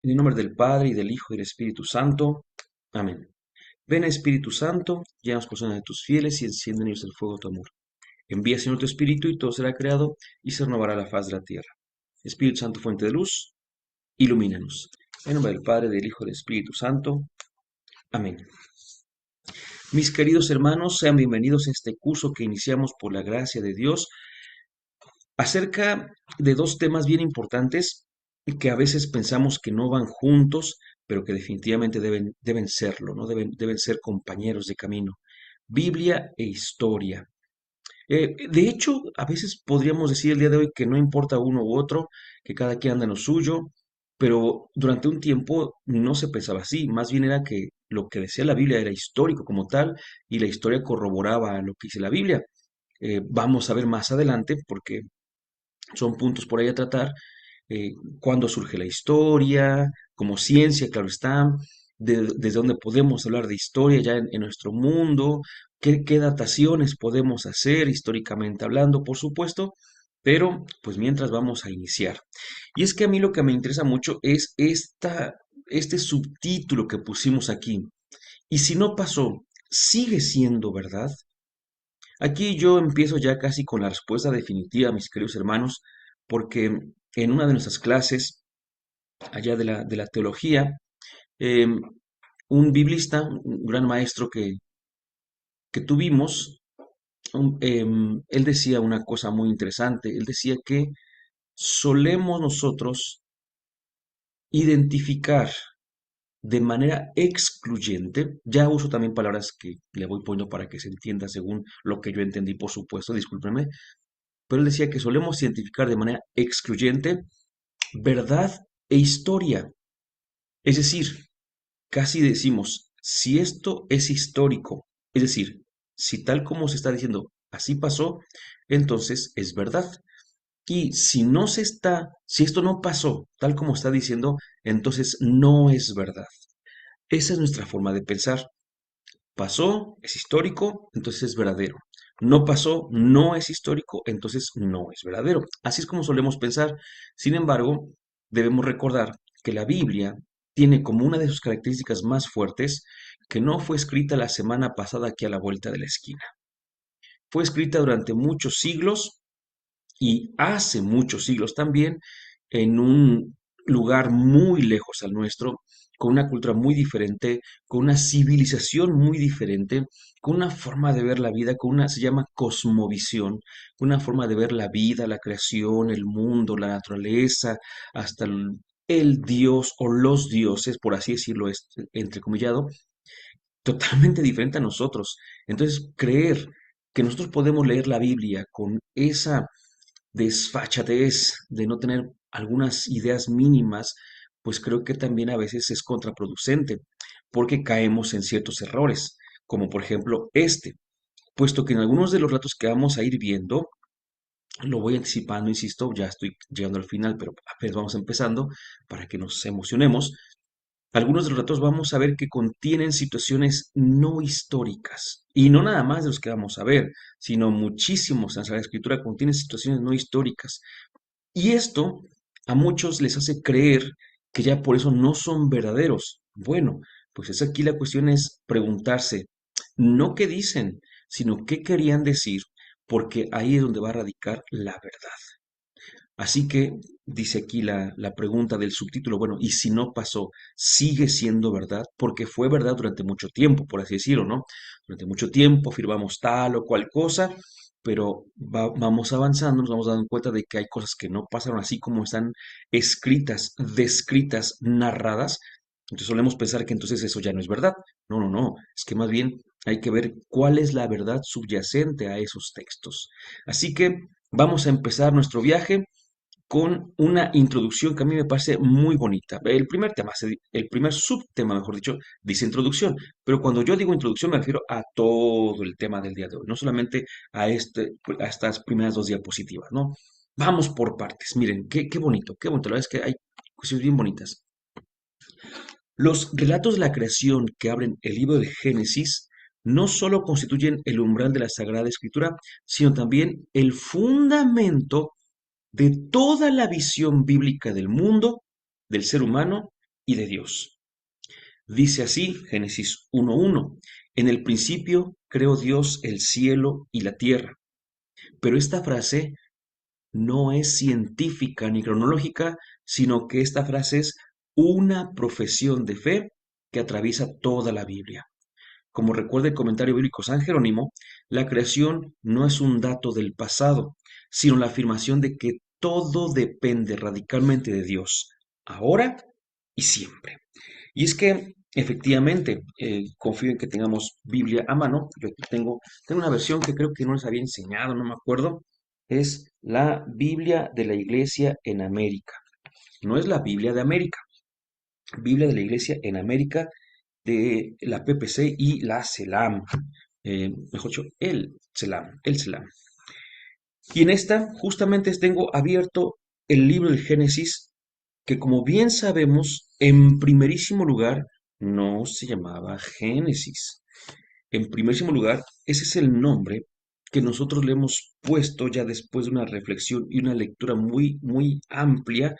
En el nombre del Padre, y del Hijo, y del Espíritu Santo. Amén. Ven, Espíritu Santo, llena los corazones de tus fieles y enciende en ellos el fuego de tu amor. Envía, Señor, tu Espíritu, y todo será creado, y se renovará la faz de la tierra. Espíritu Santo, fuente de luz, ilumínanos. En el nombre del Padre, del Hijo, y del Espíritu Santo. Amén. Mis queridos hermanos, sean bienvenidos a este curso que iniciamos por la gracia de Dios acerca de dos temas bien importantes que a veces pensamos que no van juntos, pero que definitivamente deben serlo, ¿no? Deben ser compañeros de camino. Biblia e historia. De hecho, a veces podríamos decir el día de hoy que no importa uno u otro, que cada quien anda en lo suyo, pero durante un tiempo no se pensaba así, más bien era que lo que decía la Biblia era histórico como tal y la historia corroboraba lo que dice la Biblia. Vamos a ver más adelante, porque son puntos por ahí a tratar, cuándo surge la historia, como ciencia, claro está, desde dónde podemos hablar de historia ya en nuestro mundo, qué dataciones podemos hacer históricamente hablando, por supuesto, pero pues mientras vamos a iniciar. Y es que a mí lo que me interesa mucho es este subtítulo que pusimos aquí. Y si no pasó, ¿sigue siendo verdad? Aquí yo empiezo ya casi con la respuesta definitiva, mis queridos hermanos, porque en una de nuestras clases, allá de la teología, em, un biblista, un gran maestro que tuvimos, él decía una cosa muy interesante. Él decía que solemos nosotros identificar de manera excluyente, ya uso también palabras que le voy poniendo para que se entienda según lo que yo entendí, por supuesto, discúlpenme, pero él decía que solemos identificar de manera excluyente verdad e historia. Es decir, casi decimos, si esto es histórico, es decir, si tal como se está diciendo, así pasó, entonces es verdad. Y si esto no pasó tal como está diciendo, entonces no es verdad. Esa es nuestra forma de pensar. Pasó, es histórico, entonces es verdadero. No pasó, no es histórico, entonces no es verdadero. Así es como solemos pensar. Sin embargo, debemos recordar que la Biblia tiene como una de sus características más fuertes que no fue escrita la semana pasada aquí a la vuelta de la esquina. Fue escrita durante muchos siglos y hace muchos siglos también en un lugar muy lejos al nuestro, con una cultura muy diferente, con una civilización muy diferente, con una forma de ver la vida, se llama cosmovisión, con una forma de ver la vida, la creación, el mundo, la naturaleza, hasta el Dios o los dioses, por así decirlo, entrecomillado, totalmente diferente a nosotros. Entonces, creer que nosotros podemos leer la Biblia con esa desfachatez de no tener algunas ideas mínimas, pues creo que también a veces es contraproducente, porque caemos en ciertos errores, como por ejemplo puesto que en algunos de los relatos que vamos a ir viendo, lo voy anticipando, insisto, ya estoy llegando al final, pero apenas vamos empezando para que nos emocionemos. Algunos de los relatos vamos a ver que contienen situaciones no históricas. Y no nada más de los que vamos a ver, sino muchísimos en la Sagrada Escritura contienen situaciones no históricas. Y esto a muchos les hace creer que ya por eso no son verdaderos. Bueno, pues es aquí la cuestión es preguntarse, no qué dicen, sino qué querían decir, porque ahí es donde va a radicar la verdad. Así que dice aquí la pregunta del subtítulo, bueno, ¿y si no pasó, sigue siendo verdad? Porque fue verdad durante mucho tiempo, por así decirlo, ¿no? Durante mucho tiempo afirmamos tal o cual cosa, pero vamos avanzando, nos vamos dando cuenta de que hay cosas que no pasaron así como están escritas, descritas, narradas. Entonces solemos pensar que entonces eso ya no es verdad. No, no, no. Es que más bien hay que ver cuál es la verdad subyacente a esos textos. Así que vamos a empezar nuestro viaje con una introducción que a mí me parece muy bonita. El primer tema, el primer subtema, mejor dicho, dice introducción, pero cuando yo digo introducción me refiero a todo el tema del día de hoy, no solamente a estas primeras dos diapositivas, ¿no? Vamos por partes. Miren, qué bonito, qué bonito. La verdad es que hay cuestiones bien bonitas. Los relatos de la creación que abren el libro de Génesis no solo constituyen el umbral de la Sagrada Escritura, sino también el fundamento de toda la visión bíblica del mundo, del ser humano y de Dios. Dice así, Génesis 1:1, en el principio creó Dios el cielo y la tierra. Pero esta frase no es científica ni cronológica, sino que esta frase es una profesión de fe que atraviesa toda la Biblia. Como recuerda el comentario bíblico San Jerónimo, la creación no es un dato del pasado, sino la afirmación de que todo depende radicalmente de Dios, ahora y siempre. Y es que efectivamente, confío en que tengamos Biblia a mano. Yo aquí tengo una versión que creo que no les había enseñado, no me acuerdo. Es la Biblia de la Iglesia en América. No es la Biblia de América, Biblia de la Iglesia en América de la PPC y la CELAM. Mejor dicho, el CELAM. Y en esta justamente tengo abierto el libro del Génesis, que como bien sabemos, en primerísimo lugar no se llamaba Génesis. En primerísimo lugar, ese es el nombre que nosotros le hemos puesto ya después de una reflexión y una lectura muy, muy amplia,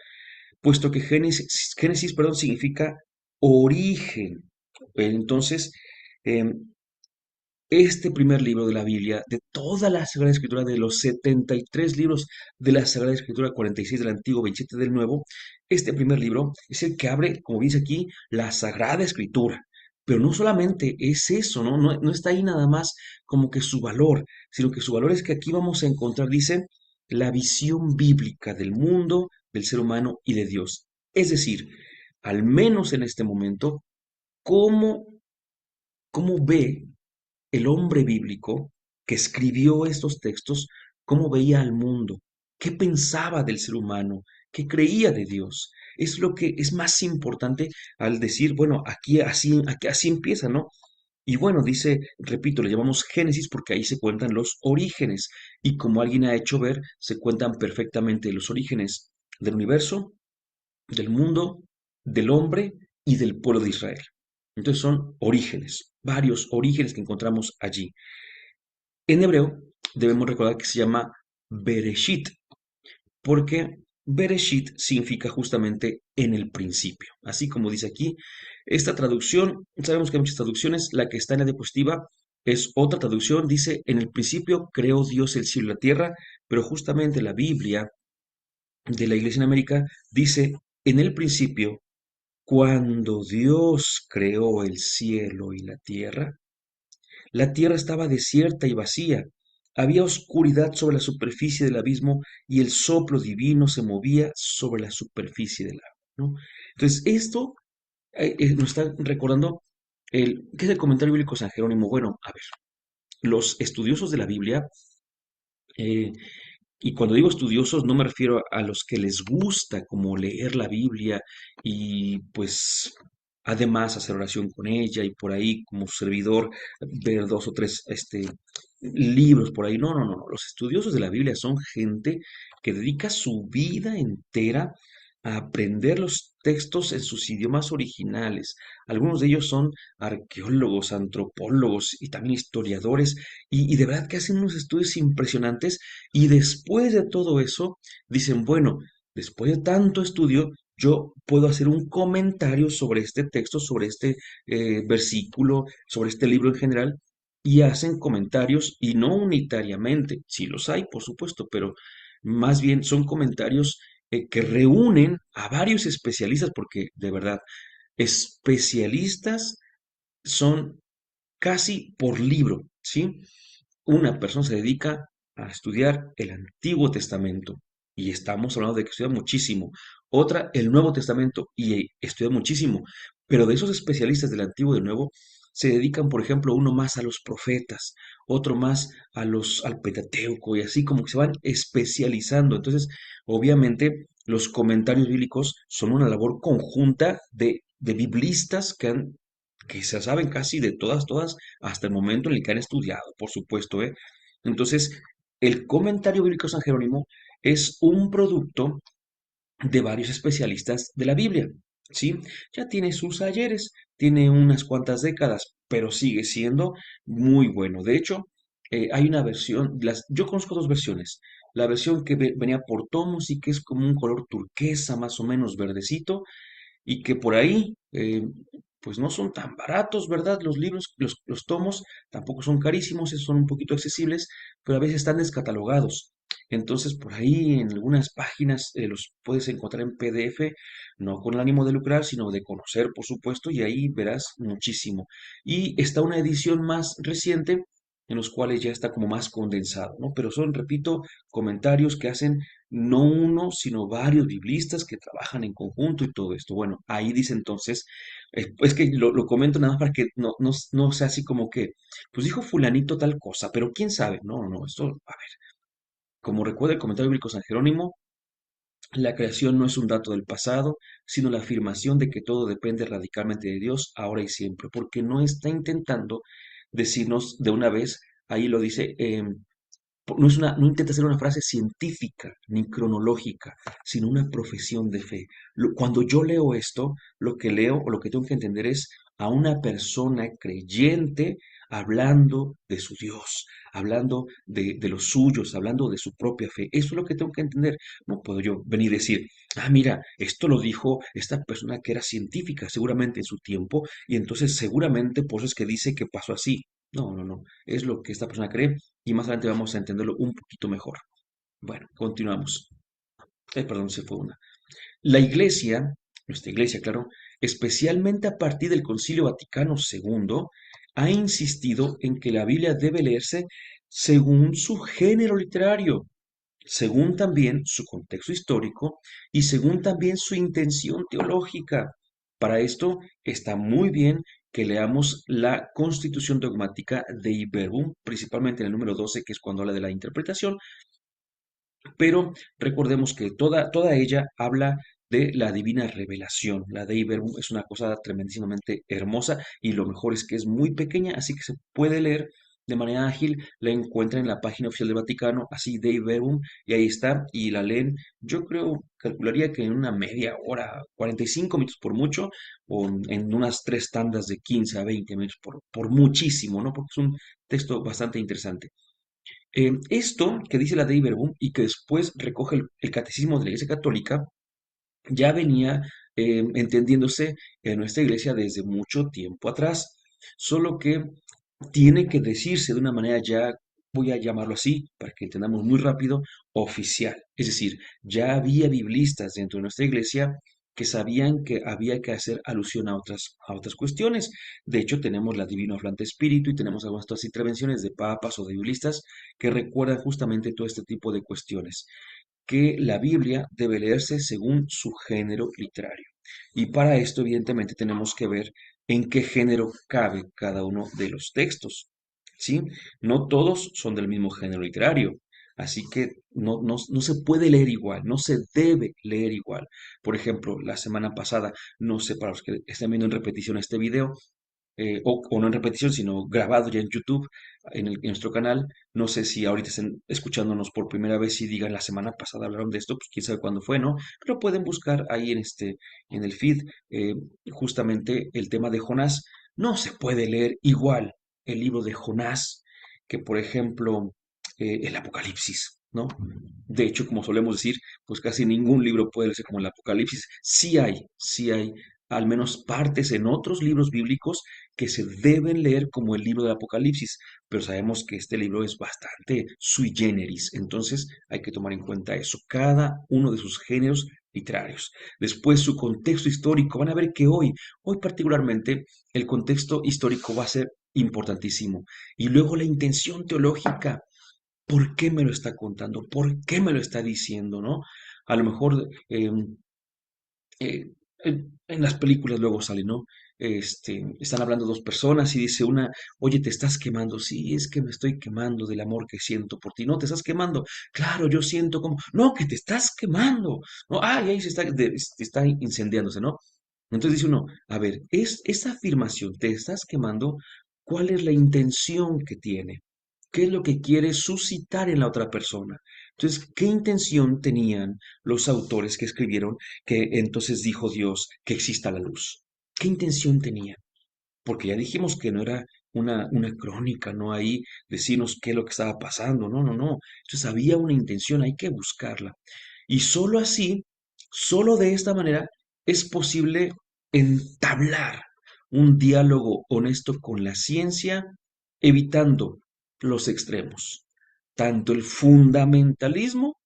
puesto que Génesis, perdón, significa origen. Entonces, em, este primer libro de la Biblia, de toda la Sagrada Escritura, de los 73 libros de la Sagrada Escritura, 46 del Antiguo, 27 del Nuevo, este primer libro es el que abre, como dice aquí, la Sagrada Escritura. Pero no solamente es eso, ¿no? No está ahí nada más como que su valor, sino que su valor es que aquí vamos a encontrar, dice, la visión bíblica del mundo, del ser humano y de Dios. Es decir, al menos en este momento, cómo, cómo ve el hombre bíblico que escribió estos textos, cómo veía al mundo, qué pensaba del ser humano, qué creía de Dios. Es lo que es más importante al decir, bueno, aquí así empieza, ¿no? Y bueno, dice, repito, le llamamos Génesis porque ahí se cuentan los orígenes. Y como alguien ha hecho ver, se cuentan perfectamente los orígenes del universo, del mundo, del hombre y del pueblo de Israel. Entonces son orígenes, varios orígenes que encontramos allí. En hebreo debemos recordar que se llama Bereshit, porque Bereshit significa justamente en el principio. Así como dice aquí, esta traducción, sabemos que hay muchas traducciones, la que está en la diapositiva es otra traducción, dice, en el principio creó Dios el cielo y la tierra, pero justamente la Biblia de la Iglesia en América dice, en el principio, cuando Dios creó el cielo y la tierra estaba desierta y vacía. Había oscuridad sobre la superficie del abismo y el soplo divino se movía sobre la superficie del agua, ¿no? Entonces, esto nos está recordando ¿qué es el comentario bíblico San Jerónimo? Bueno, a ver, los estudiosos de la Biblia eh, y cuando digo estudiosos, no me refiero a los que les gusta como leer la Biblia y pues además hacer oración con ella y por ahí como servidor ver dos o tres libros por ahí. No, no, no, no. Los estudiosos de la Biblia son gente que dedica su vida entera a aprender los textos en sus idiomas originales. Algunos de ellos son arqueólogos, antropólogos y también historiadores y de verdad que hacen unos estudios impresionantes y después de todo eso, dicen, bueno, después de tanto estudio, yo puedo hacer un comentario sobre este texto, sobre este versículo, sobre este libro en general, y hacen comentarios, y no unitariamente, sí los hay, por supuesto, pero más bien son comentarios que reúnen a varios especialistas, porque de verdad, especialistas son casi por libro, ¿sí? Una persona se dedica a estudiar el Antiguo Testamento y estamos hablando de que estudia muchísimo. Otra, el Nuevo Testamento y estudia muchísimo. Pero de esos especialistas del Antiguo y del Nuevo se dedican, por ejemplo, uno más a los profetas, otro más al Pentateuco y así como que se van especializando. Entonces, obviamente, los comentarios bíblicos son una labor conjunta de biblistas que se saben casi de todas, hasta el momento en el que han estudiado, por supuesto, ¿eh? Entonces, el comentario bíblico de San Jerónimo es un producto de varios especialistas de la Biblia, ¿sí? Ya tiene sus ayeres, tiene unas cuantas décadas, pero sigue siendo muy bueno. De hecho, hay una versión, yo conozco dos versiones. La versión que venía por tomos y que es como un color turquesa, más o menos verdecito, y que por ahí, pues no son tan baratos, ¿verdad? Los libros, los tomos tampoco son carísimos, esos son un poquito accesibles, pero a veces están descatalogados. Entonces, por ahí en algunas páginas los puedes encontrar en PDF, no con el ánimo de lucrar, sino de conocer, por supuesto, y ahí verás muchísimo. Y está una edición más reciente en los cuales ya está como más condensado, ¿no? Pero son, repito, comentarios que hacen no uno, sino varios biblistas que trabajan en conjunto y todo esto. Bueno, ahí dice entonces, es que lo comento nada más para que no sea así como que, pues dijo fulanito tal cosa, pero quién sabe. No, no, no, esto, a ver, como recuerda el comentario bíblico San Jerónimo, la creación no es un dato del pasado, sino la afirmación de que todo depende radicalmente de Dios ahora y siempre, porque no está intentando decirnos de una vez, ahí lo dice, no intenta ser una frase científica ni cronológica, sino una profesión de fe. Cuando yo leo esto, lo que leo o lo que tengo que entender es a una persona creyente hablando de su Dios, hablando de los suyos, hablando de su propia fe. Eso es lo que tengo que entender. No puedo yo venir y decir, ah, mira, esto lo dijo esta persona que era científica seguramente en su tiempo y entonces seguramente por eso es que dice que pasó así. No, no, no. Es lo que esta persona cree y más adelante vamos a entenderlo un poquito mejor. Bueno, continuamos. Perdón, se fue una. La iglesia, nuestra iglesia, claro, especialmente a partir del Concilio Vaticano II, ha insistido en que la Biblia debe leerse según su género literario, según también su contexto histórico y según también su intención teológica. Para esto está muy bien que leamos la Constitución Dogmática de Verbum, principalmente en el número 12, que es cuando habla de la interpretación, pero recordemos que toda ella habla de la divina revelación. La Dei Verbum es una cosa tremendísimamente hermosa y lo mejor es que es muy pequeña, así que se puede leer de manera ágil. La encuentran en la página oficial del Vaticano, así Dei Verbum, y ahí está, y la leen. Yo creo, calcularía que en una media hora, 45 minutos por mucho, o en unas tres tandas de 15 a 20 minutos por muchísimo, ¿no? Porque es un texto bastante interesante. Esto que dice la Dei Verbum y que después recoge el Catecismo de la Iglesia Católica, ya venía entendiéndose en nuestra iglesia desde mucho tiempo atrás, solo que tiene que decirse de una manera ya, voy a llamarlo así, para que entendamos muy rápido, oficial. Es decir, ya había biblistas dentro de nuestra iglesia que sabían que había que hacer alusión a otras cuestiones. De hecho, tenemos la Divino Hablante Espíritu y tenemos algunas otras intervenciones de papas o de biblistas que recuerdan justamente todo este tipo de cuestiones, que la Biblia debe leerse según su género literario. Y para esto, evidentemente, tenemos que ver en qué género cabe cada uno de los textos. ¿Sí? No todos son del mismo género literario. Así que no se puede leer igual, no se debe leer igual. Por ejemplo, la semana pasada, no sé, para los que estén viendo en repetición este video, o no en repetición, sino grabado ya en YouTube, en nuestro canal. No sé si ahorita estén escuchándonos por primera vez y digan la semana pasada hablaron de esto, pues quién sabe cuándo fue, ¿no? Pero pueden buscar ahí en el feed, eh, justamente el tema de Jonás. No se puede leer igual el libro de Jonás que, por ejemplo, el Apocalipsis, ¿no? De hecho, como solemos decir, pues casi ningún libro puede leerse como el Apocalipsis. Sí hay al menos partes en otros libros bíblicos que se deben leer como el libro del Apocalipsis, pero sabemos que este libro es bastante sui generis, entonces hay que tomar en cuenta eso, cada uno de sus géneros literarios. Después su contexto histórico, van a ver que hoy particularmente, el contexto histórico va a ser importantísimo. Y luego la intención teológica, ¿por qué me lo está contando? ¿Por qué me lo está diciendo? ¿No? A lo mejor eh, en las películas luego sale, ¿no? Están hablando dos personas y dice una, oye, te estás quemando. Sí, es que me estoy quemando del amor que siento por ti. No, te estás quemando. Claro, yo siento como, no, que te estás quemando. No, y ahí está incendiándose, ¿no? Entonces dice uno, a ver, esa afirmación, te estás quemando, ¿cuál es la intención que tiene? ¿Qué es lo que quiere suscitar en la otra persona? Entonces, ¿qué intención tenían los autores que escribieron que entonces dijo Dios que exista la luz? ¿Qué intención tenían? Porque ya dijimos que no era una crónica, no ahí decirnos qué es lo que estaba pasando, no, no, no. Entonces había una intención, hay que buscarla. Y solo así, solo de esta manera, es posible entablar un diálogo honesto con la ciencia, evitando los extremos, tanto el fundamentalismo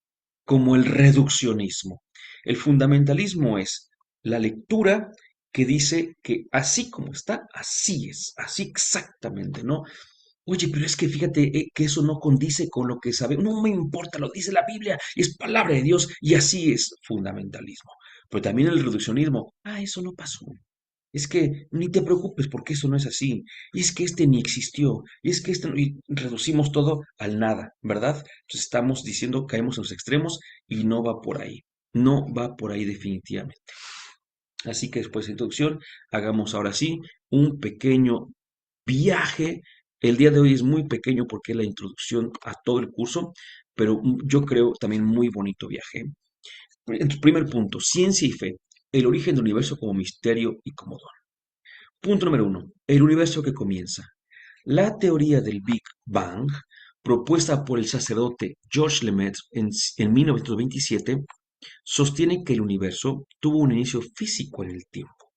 como el reduccionismo. El fundamentalismo es la lectura que dice que así como está, así es, así exactamente, ¿no? Oye, pero es que fíjate que eso no condice con lo que sabe. No me importa, lo dice la Biblia, es palabra de Dios y así es fundamentalismo. Pero también el reduccionismo, eso no pasó. Es que ni te preocupes porque eso no es así. Y es que este ni existió. Y es que este y reducimos todo al nada, ¿verdad? Entonces estamos diciendo caemos en los extremos y no va por ahí. No va por ahí definitivamente. Así que después de introducción, hagamos ahora sí un pequeño viaje. El día de hoy es muy pequeño porque es la introducción a todo el curso, pero yo creo también muy bonito viaje. Entonces, primer punto, ciencia y fe, el origen del universo como misterio y como don. Punto número uno, el universo que comienza. La teoría del Big Bang, propuesta por el sacerdote Georges Lemaitre en 1927, sostiene que el universo tuvo un inicio físico en el tiempo.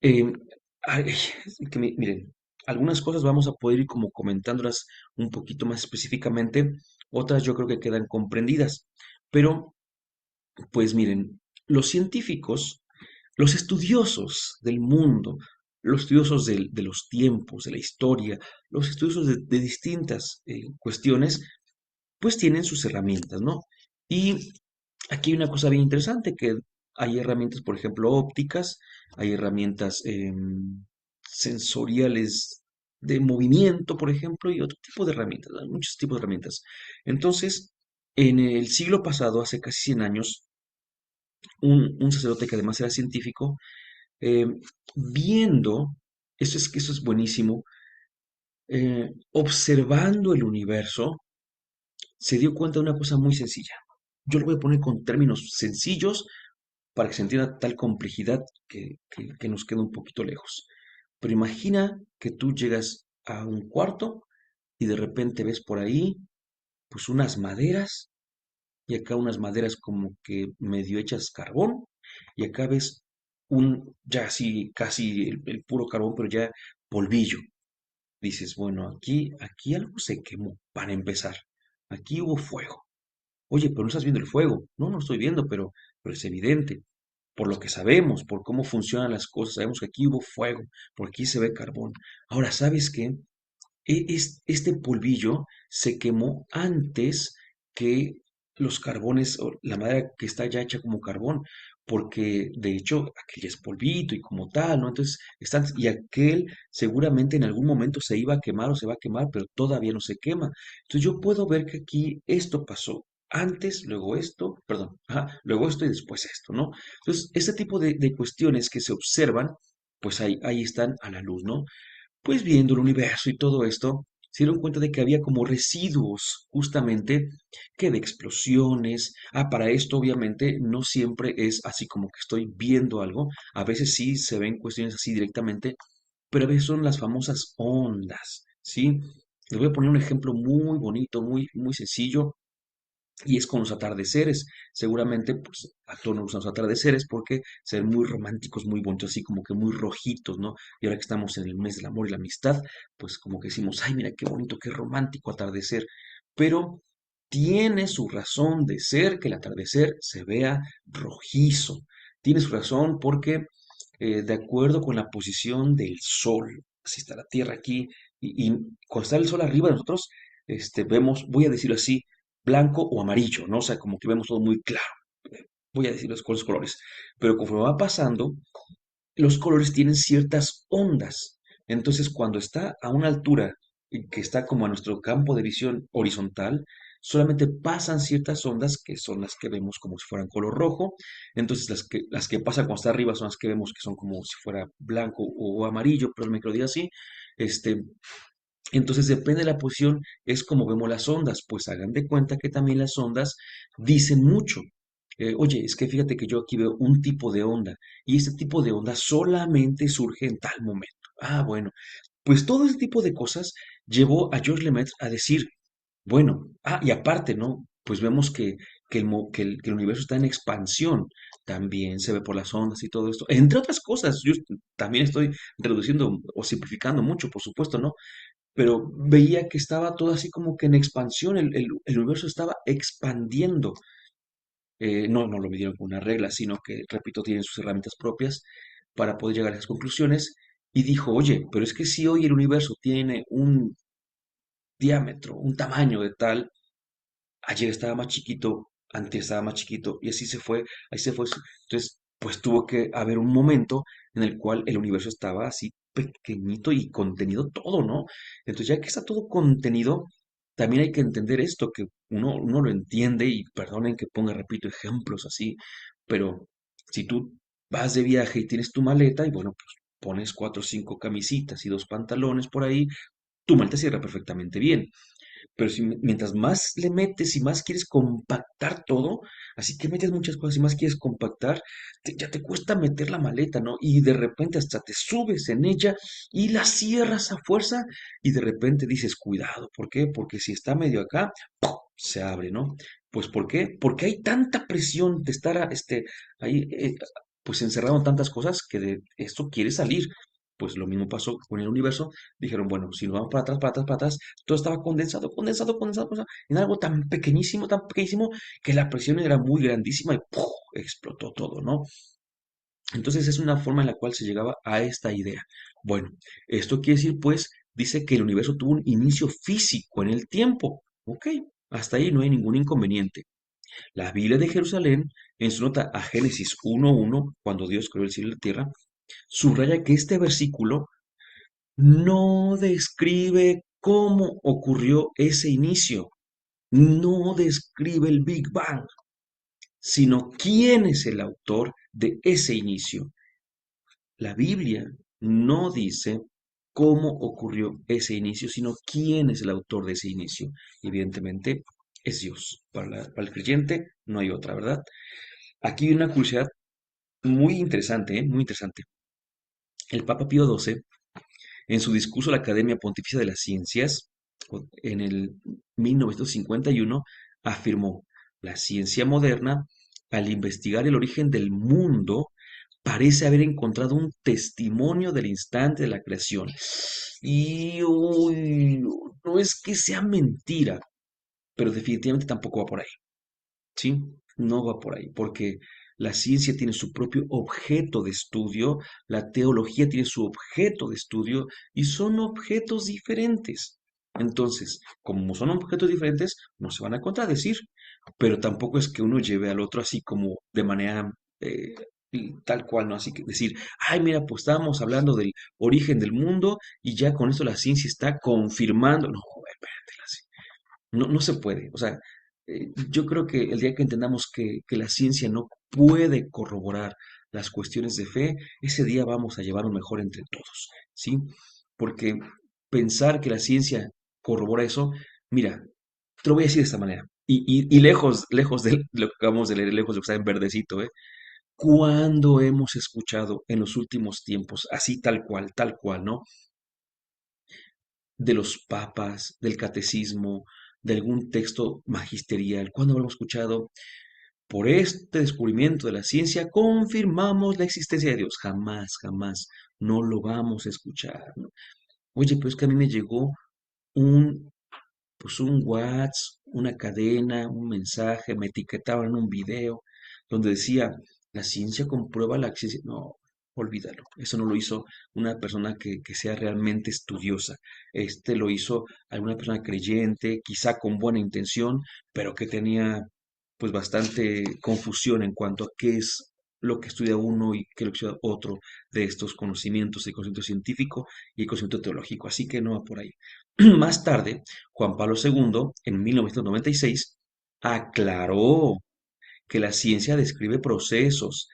Eh, ay, miren, algunas cosas vamos a poder ir como comentándolas un poquito más específicamente, otras yo creo que quedan comprendidas, pero pues miren, los científicos, los estudiosos del mundo, los estudiosos de los tiempos, de la historia, los estudiosos de distintas cuestiones, pues tienen sus herramientas, ¿no? Y aquí hay una cosa bien interesante, que hay herramientas, por ejemplo, ópticas, hay herramientas sensoriales de movimiento, por ejemplo, y otro tipo de herramientas, ¿no? Muchos tipos de herramientas. Entonces, en el siglo pasado, hace casi 100 años, un sacerdote que además era científico, eh, viendo, eso es buenísimo, observando el universo, se dio cuenta de una cosa muy sencilla. Yo lo voy a poner con términos sencillos para que se entienda tal complejidad que nos queda un poquito lejos. Pero imagina que tú llegas a un cuarto y de repente ves por ahí pues unas maderas y acá unas maderas como que medio hechas carbón y acá ves un ya así casi el puro carbón pero ya polvillo. Dices, bueno, aquí algo se quemó para empezar. Aquí hubo fuego. Oye, pero no estás viendo el fuego. No, no estoy viendo, pero es evidente. Por lo que sabemos, por cómo funcionan las cosas, sabemos que aquí hubo fuego, por aquí se ve carbón. Ahora, ¿sabes qué? Este polvillo se quemó antes que los carbones, o la madera que está ya hecha como carbón, porque de hecho aquel es polvito y como tal, ¿no? Entonces, y aquel seguramente en algún momento se iba a quemar o se va a quemar, pero todavía no se quema. Entonces yo puedo ver que aquí esto pasó. Antes, luego esto, perdón, luego esto y después esto, ¿no? Entonces, este tipo de cuestiones que se observan, pues ahí están a la luz, ¿no? Pues viendo el universo y todo esto, se dieron cuenta de que había como residuos, justamente, que de explosiones. Para esto obviamente no siempre es así como que estoy viendo algo, a veces sí se ven cuestiones así directamente, pero a veces son las famosas ondas, ¿sí? Les voy a poner un ejemplo muy bonito, muy, muy sencillo. Y es con los atardeceres. Seguramente, pues, a todos nos gustan los atardeceres porque se ven muy románticos, muy bonitos, así como que muy rojitos, ¿no? Y ahora que estamos en el mes del amor y la amistad, pues como que decimos, ay, mira qué bonito, qué romántico atardecer. Pero tiene su razón de ser que el atardecer se vea rojizo. Tiene su razón porque, de acuerdo con la posición del sol, así está la Tierra aquí, y cuando está el sol arriba de nosotros, vemos, voy a decirlo así, blanco o amarillo, ¿no? O sea, como que vemos todo muy claro. Voy a decir los colores. Pero conforme va pasando, los colores tienen ciertas ondas. Entonces, cuando está a una altura que está como a nuestro campo de visión horizontal, solamente pasan ciertas ondas que son las que vemos como si fueran color rojo. Entonces, las que pasan cuando está arriba son las que vemos que son como si fuera blanco o amarillo, pero me lo diga así. Este, entonces, depende de la posición, es como vemos las ondas. Pues hagan de cuenta que también las ondas dicen mucho. Oye, es que fíjate que yo aquí veo un tipo de onda y este tipo de onda solamente surge en tal momento. Bueno, pues todo ese tipo de cosas llevó a George Lemaitre a decir, bueno, y aparte, ¿no? pues vemos que el universo está en expansión. También se ve por las ondas y todo esto. Entre otras cosas, yo también estoy reduciendo o simplificando mucho, por supuesto, ¿no? Pero veía que estaba todo así como que en expansión, el universo estaba expandiendo. No lo midieron con una regla, sino que, repito, tienen sus herramientas propias para poder llegar a esas conclusiones. Y dijo, oye, pero es que si hoy el universo tiene un diámetro, un tamaño de tal, ayer estaba más chiquito, antes estaba más chiquito, y así se fue, ahí se fue. Entonces, pues tuvo que haber un momento en el cual el universo estaba así pequeñito y contenido todo, ¿no? Entonces, ya que está todo contenido, también hay que entender esto, que uno lo entiende, y perdonen que ponga, repito, ejemplos así, pero si tú vas de viaje y tienes tu maleta, y bueno, pues pones cuatro o cinco camisitas y dos pantalones por ahí, tu maleta cierra perfectamente bien. Pero si mientras más le metes y más quieres compactar todo, así que metes muchas cosas y más quieres compactar, ya te cuesta meter la maleta, ¿no? Y de repente hasta te subes en ella y la cierras a fuerza y de repente dices, cuidado, ¿por qué? Porque si está medio acá, ¡pum! Se abre, ¿no? Pues ¿por qué? Porque hay tanta presión de estar ahí, pues encerrado en tantas cosas que de esto quiere salir. Pues lo mismo pasó con el universo. Dijeron, bueno, si nos vamos para atrás, para atrás, para atrás, todo estaba condensado, condensado, condensado, condensado, en algo tan pequeñísimo, que la presión era muy grandísima y ¡puf! Explotó todo, ¿no? Entonces es una forma en la cual se llegaba a esta idea. Bueno, esto quiere decir, pues, dice que el universo tuvo un inicio físico en el tiempo. Ok, hasta ahí no hay ningún inconveniente. La Biblia de Jerusalén, en su nota a Génesis 1:1, cuando Dios creó el cielo y la tierra, subraya que este versículo no describe cómo ocurrió ese inicio, no describe el Big Bang, sino quién es el autor de ese inicio. La Biblia no dice cómo ocurrió ese inicio, sino quién es el autor de ese inicio. Evidentemente es Dios. Para el creyente no hay otra, ¿verdad? Aquí hay una curiosidad muy interesante, ¿eh? Muy interesante. El Papa Pío XII, en su discurso a la Academia Pontificia de las Ciencias, en el 1951, afirmó, la ciencia moderna, al investigar el origen del mundo, parece haber encontrado un testimonio del instante de la creación. Y uy, no es que sea mentira, pero definitivamente tampoco va por ahí. ¿Sí? No va por ahí, porque la ciencia tiene su propio objeto de estudio, la teología tiene su objeto de estudio y son objetos diferentes. Entonces, como son objetos diferentes, no se van a contradecir, pero tampoco es que uno lleve al otro así como de manera y tal cual, ¿no? Así que decir, ay, mira, pues estábamos hablando del origen del mundo y ya con esto la ciencia está confirmando. No, espérate, no se puede. O sea, yo creo que el día que entendamos que la ciencia no puede corroborar las cuestiones de fe, ese día vamos a llevarlo mejor entre todos, ¿sí? Porque pensar que la ciencia corrobora eso, mira, te lo voy a decir de esta manera, y lejos, lejos de lo que acabamos de leer, lejos de lo que está en verdecito, ¿eh? ¿Cuándo hemos escuchado en los últimos tiempos, así tal cual, ¿no? De los papas, del catecismo, de algún texto magisterial. ¿Cuándo habremos escuchado? Por este descubrimiento de la ciencia confirmamos la existencia de Dios. Jamás, jamás. No lo vamos a escuchar, ¿no? Oye, pues que a mí me llegó un, pues un WhatsApp, una cadena, un mensaje, me etiquetaban en un video donde decía, la ciencia comprueba la existencia. No, olvídalo. Eso no lo hizo una persona que sea realmente estudiosa. Este lo hizo alguna persona creyente, quizá con buena intención, pero que tenía pues bastante confusión en cuanto a qué es lo que estudia uno y qué es lo que estudia otro de estos conocimientos, el conocimiento científico y el conocimiento teológico. Así que no va por ahí. Más tarde, Juan Pablo II, en 1996, aclaró que la ciencia describe procesos,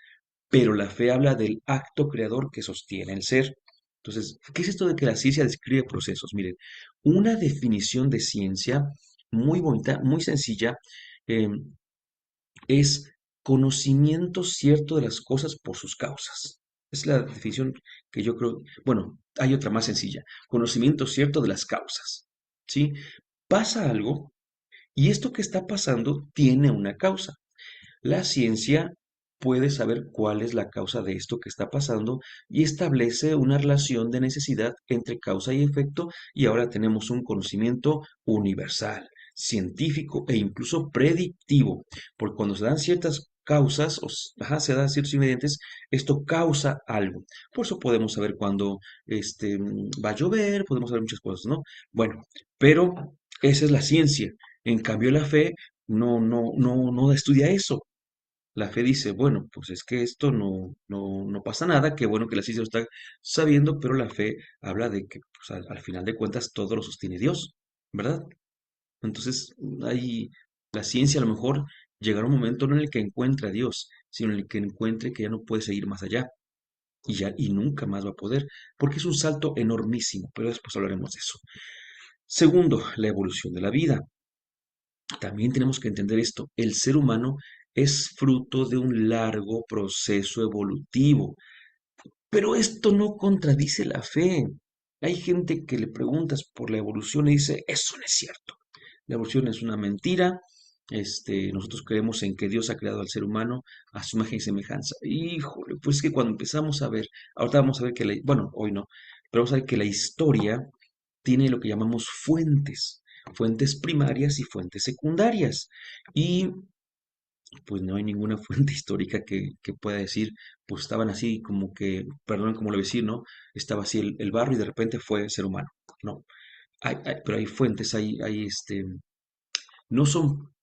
pero la fe habla del acto creador que sostiene el ser. Entonces, ¿qué es esto de que la ciencia describe procesos? Miren, una definición de ciencia muy bonita, muy sencilla, eh, es conocimiento cierto de las cosas por sus causas. Es la definición que yo creo, bueno, hay otra más sencilla, conocimiento cierto de las causas. ¿Sí? Pasa algo Y esto que está pasando tiene una causa. La ciencia puede saber cuál es la causa de esto que está pasando y establece una relación de necesidad entre causa y efecto y ahora tenemos un conocimiento universal, científico e incluso predictivo, porque cuando se dan ciertas causas, se dan ciertos ingredientes, esto causa algo. Por eso podemos saber cuándo va a llover, podemos saber muchas cosas, ¿no? Bueno, pero esa es la ciencia. En cambio, la fe no estudia eso. La fe dice, bueno, pues es que esto no pasa nada, qué bueno que la ciencia lo está sabiendo, pero la fe habla de que pues, al final de cuentas todo lo sostiene Dios, ¿verdad? Entonces, ahí la ciencia a lo mejor llegará un momento no en el que encuentre a Dios, sino en el que encuentre que ya no puede seguir más allá y nunca más va a poder, porque es un salto enormísimo, pero después hablaremos de eso. Segundo, la evolución de la vida. También tenemos que entender esto. El ser humano es fruto de un largo proceso evolutivo, pero esto no contradice la fe. Hay gente que le preguntas por la evolución y dice, eso no es cierto. La evolución es una mentira. Nosotros creemos en que Dios ha creado al ser humano a su imagen y semejanza. Híjole, pues es que cuando empezamos a ver, ahorita vamos a ver que bueno, hoy no, pero vamos a ver que la historia tiene lo que llamamos fuentes primarias y fuentes secundarias. Y pues no hay ninguna fuente histórica que pueda decir, pues estaban así como que, perdón, como lo decir, ¿no? Estaba así el barro y de repente fue ser humano. No, pero hay fuentes,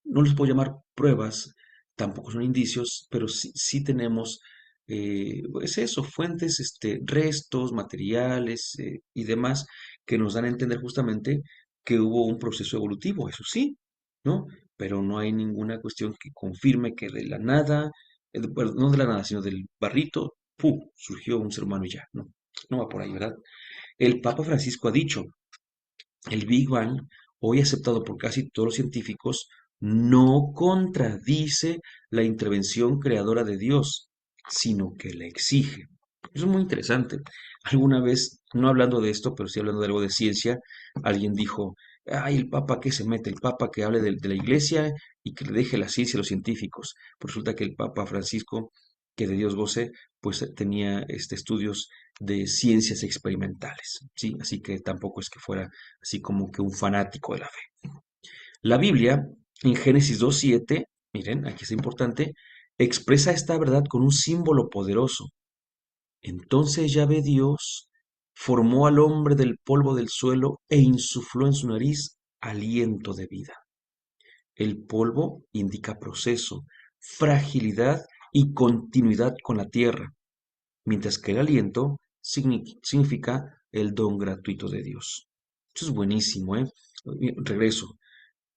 no les puedo llamar pruebas, tampoco son indicios, pero sí tenemos, es eso, fuentes, restos, materiales y demás que nos dan a entender justamente que hubo un proceso evolutivo, eso sí, ¿no? Pero no hay ninguna cuestión que confirme que de la nada, bueno, no de la nada, sino del barrito, ¡pum!, surgió un ser humano y ya, ¿no? No va por ahí, ¿verdad? El Papa Francisco ha dicho, el Big Bang, hoy aceptado por casi todos los científicos, no contradice la intervención creadora de Dios, sino que la exige. Eso es muy interesante. Alguna vez, no hablando de esto, pero sí hablando de algo de ciencia, alguien dijo, ay, el Papa que se mete, el Papa que hable de la Iglesia y que le deje la ciencia a los científicos. Pues resulta que el Papa Francisco, que de Dios goce, pues tenía estudios de ciencias experimentales, ¿sí? Así que tampoco es que fuera así como que un fanático de la fe. La Biblia, en Génesis 2:7, miren, aquí es importante, expresa esta verdad con un símbolo poderoso. Entonces Yahvé Dios formó al hombre del polvo del suelo e insufló en su nariz aliento de vida. El polvo indica proceso, fragilidad y continuidad con la tierra, mientras que el aliento significa el don gratuito de Dios. Esto es buenísimo, ¿eh? Regreso.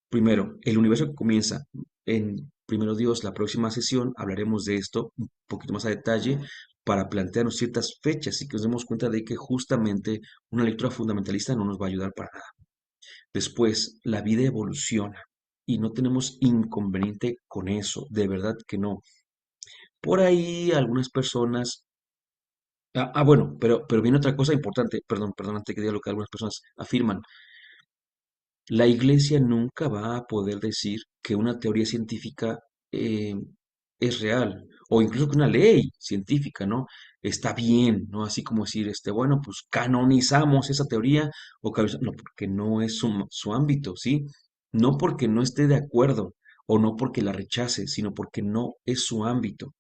Primero, el universo que comienza en primero Dios, la próxima sesión hablaremos de esto un poquito más a detalle para plantearnos ciertas fechas y que nos demos cuenta de que justamente una lectura fundamentalista no nos va a ayudar para nada. Después, la vida evoluciona y no tenemos inconveniente con eso, de verdad que no. Por ahí algunas personas bueno, pero viene otra cosa importante, perdón, antes que diga lo que algunas personas afirman. La iglesia nunca va a poder decir que una teoría científica eh, es real, o incluso que una ley científica, ¿no? Está bien, ¿no? Así como decir, bueno, pues canonizamos esa teoría, no, porque no es su ámbito, ¿sí? No porque no esté de acuerdo, o no porque la rechace, sino porque no es su ámbito.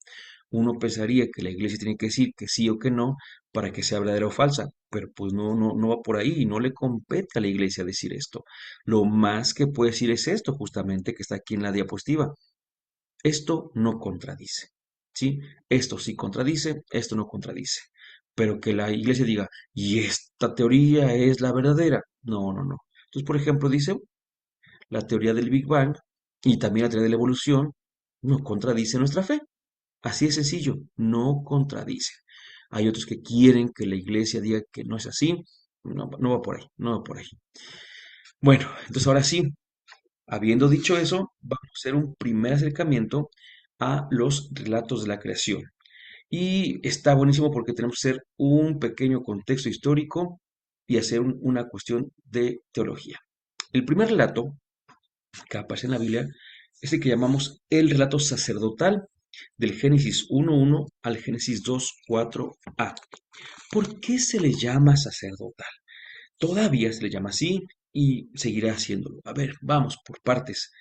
Uno pensaría que la iglesia tiene que decir que sí o que no para que sea verdadera o falsa, pero pues no va por ahí y no le compete a la iglesia decir esto. Lo más que puede decir es esto, justamente, que está aquí en la diapositiva. Esto no contradice, ¿sí? Esto sí contradice, esto no contradice. Pero que la iglesia diga, y esta teoría es la verdadera. No. Entonces, por ejemplo, dice, la teoría del Big Bang y también la teoría de la evolución no contradice nuestra fe. Así de sencillo, no contradice. Hay otros que quieren que la iglesia diga que no es así. No va por ahí, no va por ahí. Bueno, entonces ahora sí, habiendo dicho eso, vamos a hacer un primer acercamiento a los relatos de la creación. Y está buenísimo porque tenemos que hacer un pequeño contexto histórico y hacer una cuestión de teología. El primer relato que aparece en la Biblia es el que llamamos el relato sacerdotal del Génesis 1:1 al Génesis 2:4a. ¿Por qué se le llama sacerdotal? Todavía se le llama así y seguirá haciéndolo. A ver, vamos por partes.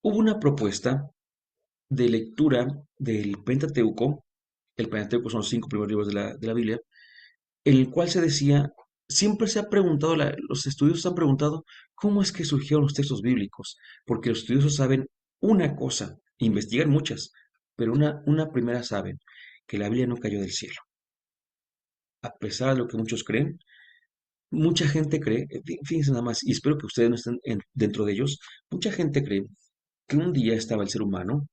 Hubo una propuesta de lectura del Pentateuco. El Pentateuco son los 5 primeros libros de la Biblia, en el cual se decía, siempre se ha preguntado, los estudiosos se han preguntado, ¿cómo es que surgieron los textos bíblicos? Porque los estudiosos saben una cosa, investigan muchas, pero una primera saben, que la Biblia no cayó del cielo. A pesar de lo que muchos creen, mucha gente cree, fíjense nada más, y espero que ustedes no estén dentro de ellos, mucha gente cree que un día estaba el ser humano,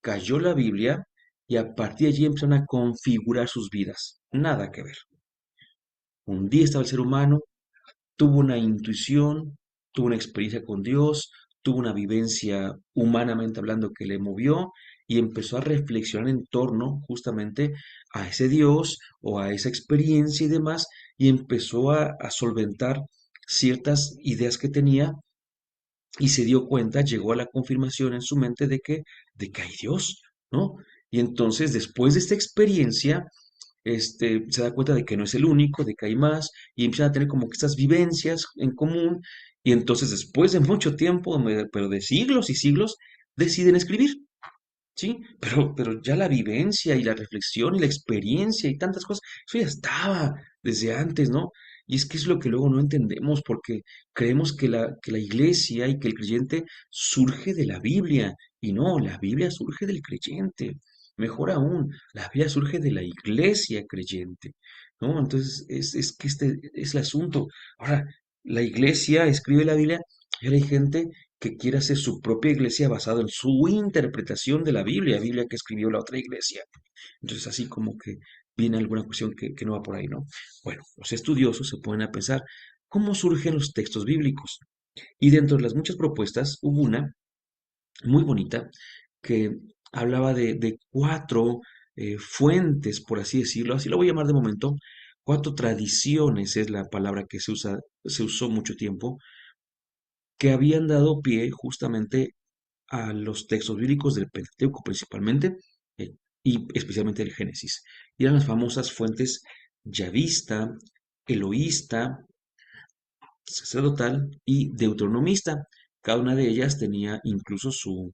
cayó la Biblia y a partir de allí empezaron a configurar sus vidas. Nada que ver. Un día estaba el ser humano, tuvo una intuición, tuvo una experiencia con Dios, tuvo una vivencia humanamente hablando que le movió y empezó a reflexionar en torno justamente a ese Dios o a esa experiencia y demás, y empezó a solventar ciertas ideas que tenía y se dio cuenta, llegó a la confirmación en su mente de que hay Dios, ¿no? Y entonces, después de esta experiencia, se da cuenta de que no es el único, de que hay más, y empiezan a tener como que estas vivencias en común, y entonces después de mucho tiempo, pero de siglos y siglos, deciden escribir, ¿sí? Pero ya la vivencia y la reflexión y la experiencia y tantas cosas, eso ya estaba desde antes, ¿no? Y es que es lo que luego no entendemos, porque creemos que la iglesia y que el creyente surge de la Biblia, y no, la Biblia surge del creyente. Mejor aún, la Biblia surge de la iglesia creyente, ¿no? Entonces, es que este es el asunto. Ahora, la iglesia escribe la Biblia y ahora hay gente que quiere hacer su propia iglesia basada en su interpretación de la Biblia que escribió la otra iglesia. Entonces, así como que viene alguna cuestión que no va por ahí, ¿no? Bueno, los estudiosos se ponen a pensar cómo surgen los textos bíblicos. Y dentro de las muchas propuestas hubo una muy bonita que hablaba de cuatro fuentes, por así decirlo, así lo voy a llamar de momento, cuatro tradiciones es la palabra que se usó mucho tiempo, que habían dado pie justamente a los textos bíblicos del Pentateuco principalmente, eh, y especialmente el Génesis. Y eran las famosas fuentes yavista, eloísta, sacerdotal y deuteronomista. Cada una de ellas tenía incluso su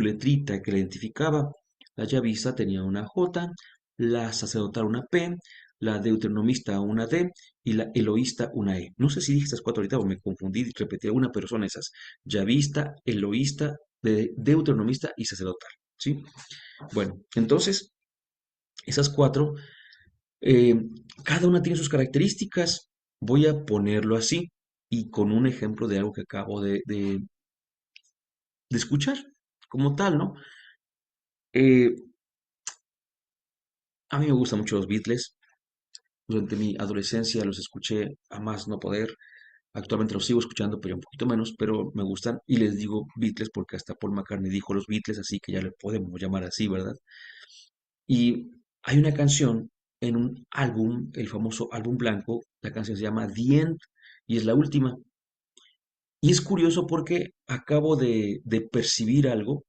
letrita que la identificaba. La yavista tenía una J, la sacerdotal una P, la deuteronomista una D y la eloísta una E. No sé si dije estas cuatro ahorita o me confundí y repetí alguna, pero son esas. Yavista, eloísta, deuteronomista y sacerdotal. ¿Sí? Bueno, entonces, esas cuatro, eh, cada una tiene sus características. Voy a ponerlo así y con un ejemplo de algo que acabo de escuchar como tal, ¿no? Eh, a mí me gustan mucho los Beatles. Durante mi adolescencia los escuché a más no poder. Actualmente los sigo escuchando, pero un poquito menos, pero me gustan. Y les digo Beatles porque hasta Paul McCartney dijo los Beatles, así que ya le podemos llamar así, ¿verdad? Y hay una canción en un álbum, el famoso álbum blanco, la canción se llama The End y es la última. Y es curioso porque acabo de percibir algo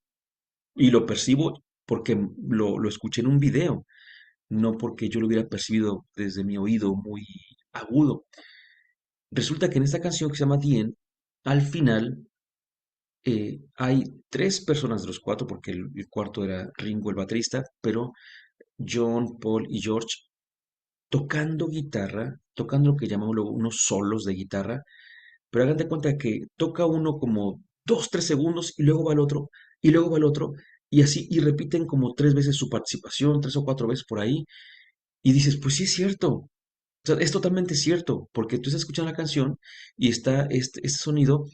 y lo percibo porque lo escuché en un video, no porque yo lo hubiera percibido desde mi oído muy agudo. Resulta que en esta canción que se llama The End, al final hay tres personas de los cuatro, porque el cuarto era Ringo, el baterista, pero John, Paul y George tocando guitarra, tocando lo que llamamos luego unos solos de guitarra, pero hagan de cuenta que toca uno como 2, 3 segundos y luego va el otro, y luego va el otro, y así, y repiten como 3 veces su participación, 3 o 4 veces por ahí, y dices, pues sí es cierto, o sea, es totalmente cierto, porque tú estás escuchando la canción y está este sonido,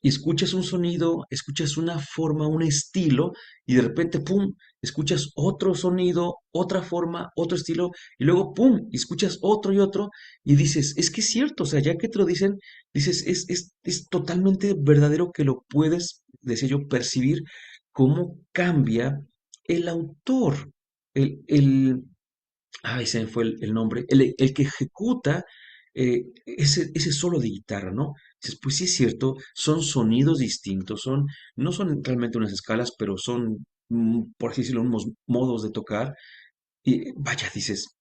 y escuchas un sonido, escuchas una forma, un estilo, y de repente, ¡pum!, escuchas otro sonido, otra forma, otro estilo, y luego, ¡pum!, y escuchas otro y otro, y dices, es que es cierto, o sea, ya que te lo dicen, dices, es totalmente verdadero que lo puedes, decía yo, percibir cómo cambia el autor, el, ay, se me fue el nombre, el que ejecuta ese solo de guitarra, ¿no? Dices, pues sí es cierto, son sonidos distintos, no son realmente unas escalas, pero son, por así decirlo, unos modos de tocar. Y vaya, dices,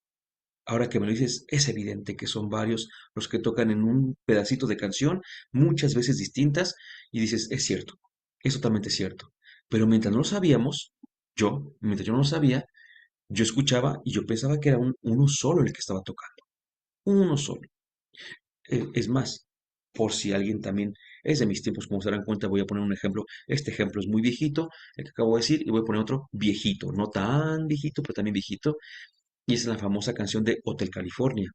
ahora que me lo dices, es evidente que son varios los que tocan en un pedacito de canción, muchas veces distintas, y dices, es cierto, es totalmente cierto. Pero mientras no lo sabíamos, mientras yo no lo sabía, yo escuchaba y yo pensaba que era uno solo el que estaba tocando, uno solo. Es más, por si alguien también es de mis tiempos, como se darán cuenta, voy a poner un ejemplo. Este ejemplo es muy viejito, el que acabo de decir, y voy a poner otro viejito, no tan viejito, pero también viejito, y es la famosa canción de Hotel California,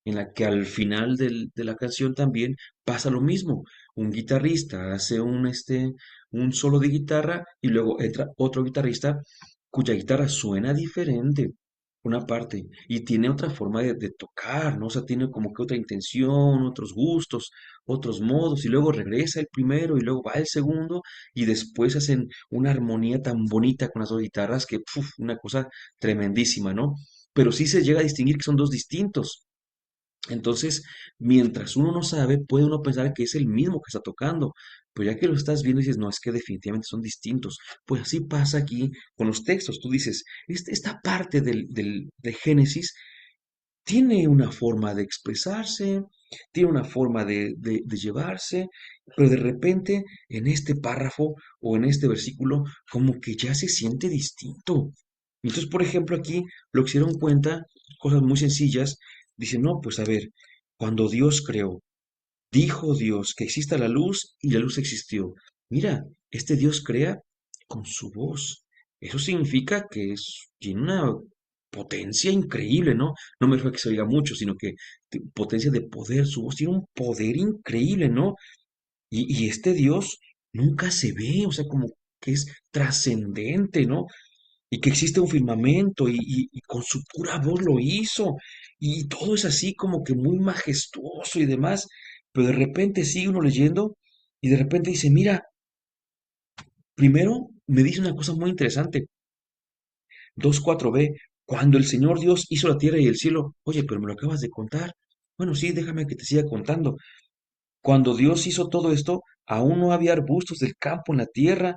en la que al final de la canción también pasa lo mismo. Un guitarrista hace un solo de guitarra y luego entra otro guitarrista cuya guitarra suena diferente, una parte, y tiene otra forma de tocar, ¿no? O sea, tiene como que otra intención, otros gustos, otros modos, y luego regresa el primero y luego va el segundo, y después hacen una armonía tan bonita con las dos guitarras que, puf, una cosa tremendísima, ¿no? Pero sí se llega a distinguir que son dos distintos. Entonces, mientras uno no sabe, puede uno pensar que es el mismo que está tocando, pero ya que lo estás viendo dices, no, es que definitivamente son distintos. Pues así pasa aquí con los textos. Tú dices, esta parte de Génesis tiene una forma de expresarse, tiene una forma de llevarse, pero de repente en este párrafo o en este versículo como que ya se siente distinto. Entonces, por ejemplo, aquí lo que se dieron cuenta, cosas muy sencillas, dicen, no, pues a ver, cuando Dios creó, dijo Dios que exista la luz y la luz existió. Mira, este Dios crea con su voz. Eso significa que tiene una potencia increíble, ¿no? No me refiero a que se oiga mucho, sino que potencia de poder. Su voz tiene un poder increíble, ¿no? Y este Dios nunca se ve, o sea, como que es trascendente, ¿no? Y que existe un firmamento y con su pura voz lo hizo. Y todo es así como que muy majestuoso y demás. Pero de repente sigue uno leyendo y de repente dice, mira, primero me dice una cosa muy interesante. 2:4b, cuando el Señor Dios hizo la tierra y el cielo. Oye, pero me lo acabas de contar. Bueno, sí, déjame que te siga contando. Cuando Dios hizo todo esto, aún no había arbustos del campo en la tierra,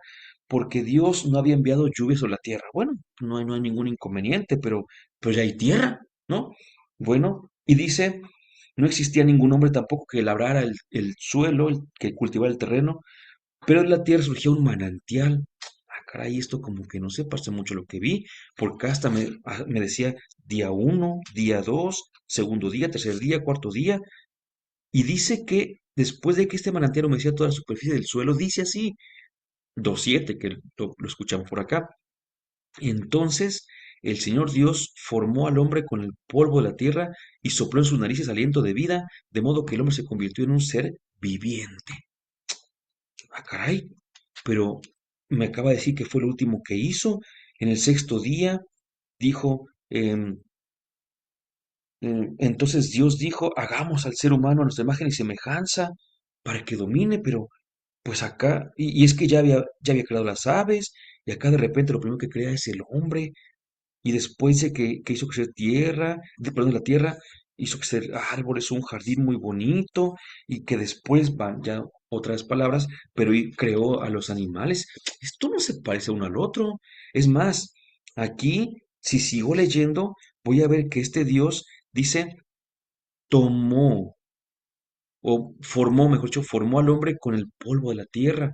porque Dios no había enviado lluvias sobre la tierra. Bueno, no hay ningún inconveniente, pero ya hay tierra, ¿no? Bueno, y dice, no existía ningún hombre tampoco que labrara el suelo, que cultivara el terreno, pero en la tierra surgía un manantial. Ah, caray, esto como que no se parece mucho a lo que vi, porque hasta me decía día uno, día dos, segundo día, tercer día, cuarto día, y dice que después de que este manantial humedecía toda la superficie del suelo, dice así, 2:7, que lo escuchamos por acá. Entonces el Señor Dios formó al hombre con el polvo de la tierra y sopló en sus narices aliento de vida, de modo que el hombre se convirtió en un ser viviente. Ah, caray, pero me acaba de decir que fue lo último que hizo. En el sexto día dijo, entonces Dios dijo, hagamos al ser humano a nuestra imagen y semejanza para que domine, pero pues acá, y es que ya había creado las aves, y acá de repente lo primero que crea es el hombre, y después dice que hizo crecer tierra, perdón, la tierra, hizo crecer árboles, un jardín muy bonito, y que después van ya otras palabras, pero y creó a los animales. Esto no se parece uno al otro. Es más, aquí, si sigo leyendo, voy a ver que este Dios dice, tomó, o formó, mejor dicho, formó al hombre con el polvo de la tierra.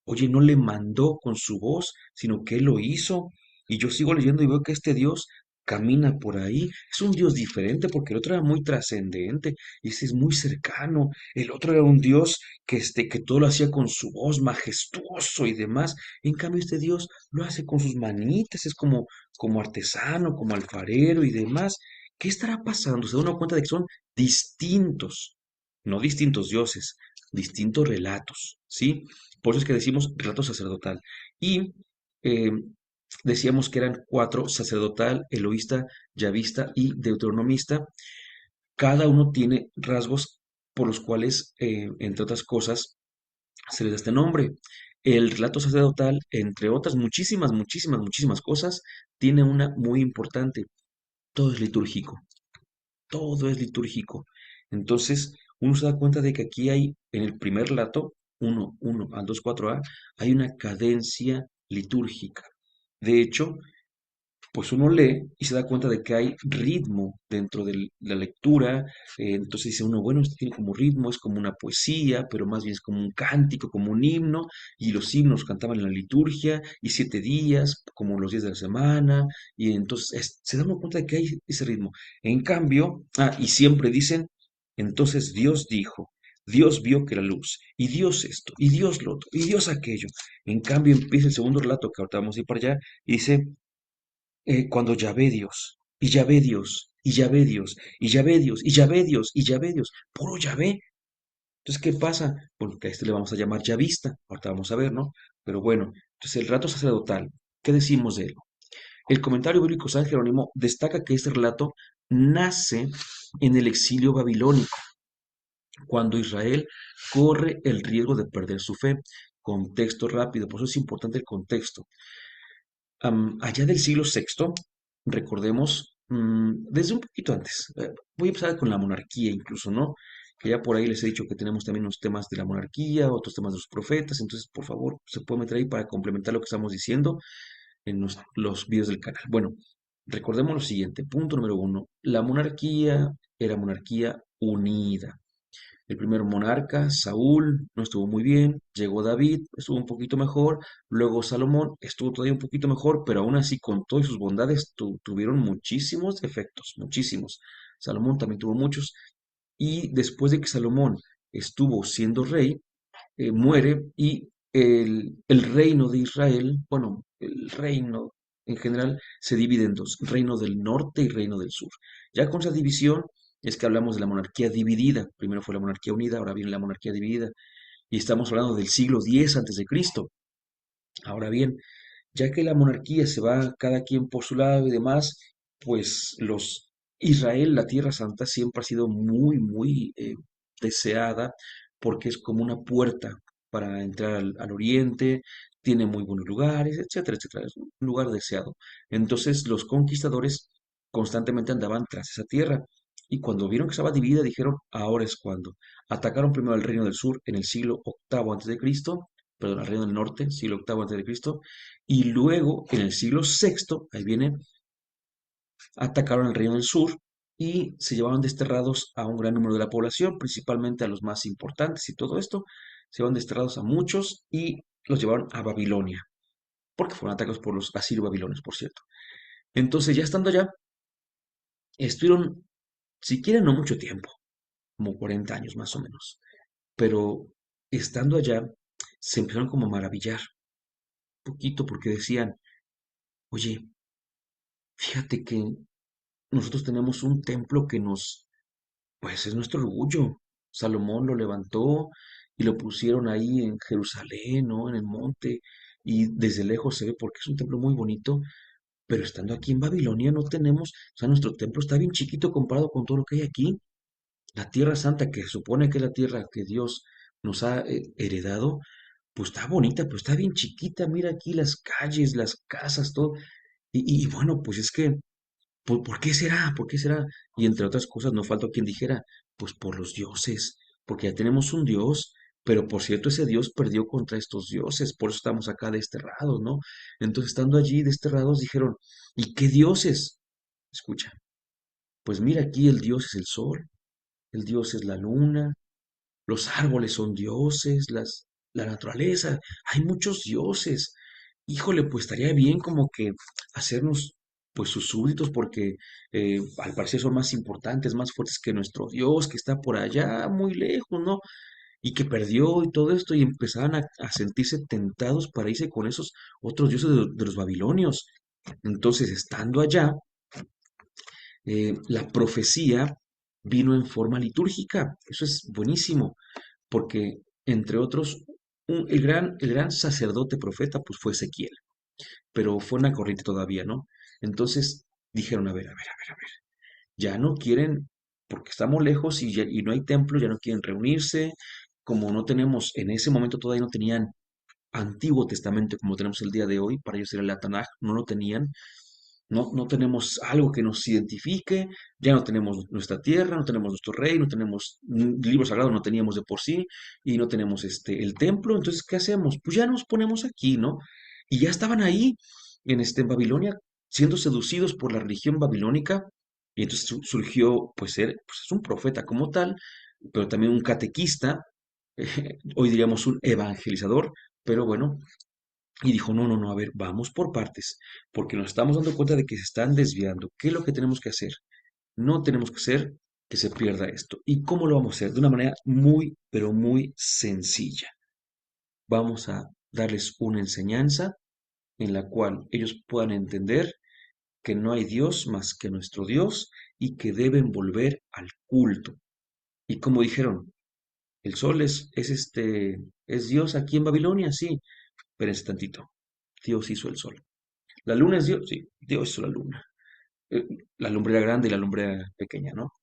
Oye, no le mandó con su voz, sino que él lo hizo. Y yo sigo leyendo y veo que este Dios camina por ahí. Es un Dios diferente porque el otro era muy trascendente y ese es muy cercano. El otro era un Dios que todo lo hacía con su voz, majestuoso y demás. En cambio, este Dios lo hace con sus manitas, es como artesano, como alfarero y demás. ¿Qué estará pasando? Se da uno cuenta de que son distintos, no distintos dioses, distintos relatos, ¿sí? Por eso es que decimos relato sacerdotal. Y eh, decíamos que eran cuatro: sacerdotal, eloísta, yavista y deuteronomista. Cada uno tiene rasgos por los cuales, entre otras cosas, se les da este nombre. El relato sacerdotal, entre otras muchísimas, muchísimas, muchísimas cosas, tiene una muy importante. Todo es litúrgico. Todo es litúrgico. Entonces, uno se da cuenta de que aquí hay, en el primer relato, 1 al 2 4a, hay una cadencia litúrgica. De hecho, pues uno lee y se da cuenta de que hay ritmo dentro de la lectura. Entonces dice uno, bueno, esto tiene como ritmo, es como una poesía, pero más bien es como un cántico, como un himno, y los himnos cantaban en la liturgia, y 7 días, como los días de la semana, y entonces se da uno cuenta de que hay ese ritmo. En cambio, y siempre dicen, entonces Dios dijo. Dios vio que la luz, y Dios esto, y Dios lo otro, y Dios aquello. En cambio empieza el segundo relato, que ahorita vamos a ir para allá, y dice, cuando ya ve Dios, y ya ve Dios, y ya ve Dios, y ya ve Dios, y ya ve Dios, y ya ve Dios, puro ya ve. Entonces, ¿qué pasa? Bueno, que a este le vamos a llamar Yavista, ahorita vamos a ver, ¿no? Pero bueno, entonces el relato sacerdotal, ¿qué decimos de él? El comentario bíblico San Jerónimo destaca que este relato nace en el exilio babilónico, cuando Israel corre el riesgo de perder su fe. Contexto rápido, por eso es importante el contexto. Allá del siglo sexto, recordemos, desde un poquito antes, voy a empezar con la monarquía incluso, ¿no? Que ya por ahí les he dicho que tenemos también unos temas de la monarquía, otros temas de los profetas, entonces por favor se puede meter ahí para complementar lo que estamos diciendo en los videos del canal. Bueno, recordemos lo siguiente, punto número 1, la monarquía era monarquía unida. El primer monarca, Saúl, no estuvo muy bien. Llegó David, estuvo un poquito mejor. Luego Salomón, estuvo todavía un poquito mejor, pero aún así, con todas sus bondades, tuvieron muchísimos defectos, muchísimos. Salomón también tuvo muchos. Y después de que Salomón estuvo siendo rey, muere y el reino de Israel, bueno, el reino en general se divide en dos, reino del norte y reino del sur. Ya con esa división es que hablamos de la monarquía dividida. Primero fue la monarquía unida, ahora viene la monarquía dividida. Y estamos hablando del siglo X antes de Cristo. Ahora bien, ya que la monarquía se va cada quien por su lado y demás, pues Israel, la Tierra Santa, siempre ha sido muy, muy deseada porque es como una puerta para entrar al oriente, tiene muy buenos lugares, etcétera, etcétera. Es un lugar deseado. Entonces los conquistadores constantemente andaban tras esa tierra y cuando vieron que estaba dividida dijeron, ahora es cuando. Atacaron primero al reino del sur en el siglo octavo antes de Cristo, perdón, al reino del norte, siglo octavo antes de Cristo, y luego, en el siglo sexto, ahí viene, atacaron el reino del sur y se llevaron desterrados a un gran número de la población, principalmente a los más importantes y todo esto. Se llevaron desterrados a muchos y los llevaron a Babilonia, porque fueron atacados por los asirio-babilonios, por cierto. Entonces, ya estando allá, estuvieron, siquiera no mucho tiempo, como 40 años más o menos, pero estando allá, se empezaron como a maravillar un poquito porque decían, oye, fíjate que nosotros tenemos un templo que pues es nuestro orgullo. Salomón lo levantó y lo pusieron ahí en Jerusalén, ¿no? En el monte, y desde lejos se ve porque es un templo muy bonito, pero estando aquí en Babilonia no tenemos, o sea, nuestro templo está bien chiquito comparado con todo lo que hay aquí. La tierra santa, que se supone que es la tierra que Dios nos ha heredado, pues está bonita, pero está bien chiquita. Mira aquí las calles, las casas, todo. Y bueno, pues es que ¿por qué será? ¿Por qué será? Y entre otras cosas, no faltó quien dijera, pues por los dioses, porque ya tenemos un dios, pero por cierto, ese dios perdió contra estos dioses, por eso estamos acá desterrados, ¿no? Entonces, estando allí desterrados, dijeron, ¿y qué dioses? Escucha, pues mira, aquí el dios es el sol, el dios es la luna, los árboles son dioses, la naturaleza, hay muchos dioses. Híjole, pues estaría bien como que hacernos pues sus súbditos porque al parecer son más importantes, más fuertes que nuestro Dios, que está por allá muy lejos, ¿no? Y que perdió y todo esto y empezaban a sentirse tentados para irse con esos otros dioses de los babilonios. Entonces, estando allá, la profecía vino en forma litúrgica. Eso es buenísimo porque, entre otros, el gran sacerdote profeta, pues fue Ezequiel, pero fue una corriente todavía, ¿no? Entonces dijeron, a ver, a ver, a ver, a ver, ya no quieren, porque estamos lejos y no hay templo, ya no quieren reunirse, como no tenemos, en ese momento todavía no tenían Antiguo Testamento como tenemos el día de hoy, para ellos era el Tanaj, no lo tenían, No tenemos algo que nos identifique, ya no tenemos nuestra tierra, no tenemos nuestro rey, no tenemos libro sagrado, no teníamos de por sí, y no tenemos el templo, entonces, ¿qué hacemos? Pues ya nos ponemos aquí, ¿no? Y ya estaban ahí, en Babilonia, siendo seducidos por la religión babilónica, y entonces surgió, pues, pues, es un profeta como tal, pero también un catequista, hoy diríamos un evangelizador, pero bueno, y dijo, no, no, no, a ver, vamos por partes, porque nos estamos dando cuenta de que se están desviando. ¿Qué es lo que tenemos que hacer? No tenemos que hacer que se pierda esto. ¿Y cómo lo vamos a hacer? De una manera muy, pero muy sencilla. Vamos a darles una enseñanza en la cual ellos puedan entender que no hay Dios más que nuestro Dios y que deben volver al culto. Y como dijeron, el sol es Dios aquí en Babilonia, sí, pero es tantito. Dios hizo el sol. ¿La luna es Dios? Sí, Dios hizo la luna. Eh, la lumbrera grande y la lumbrera pequeña, ¿no?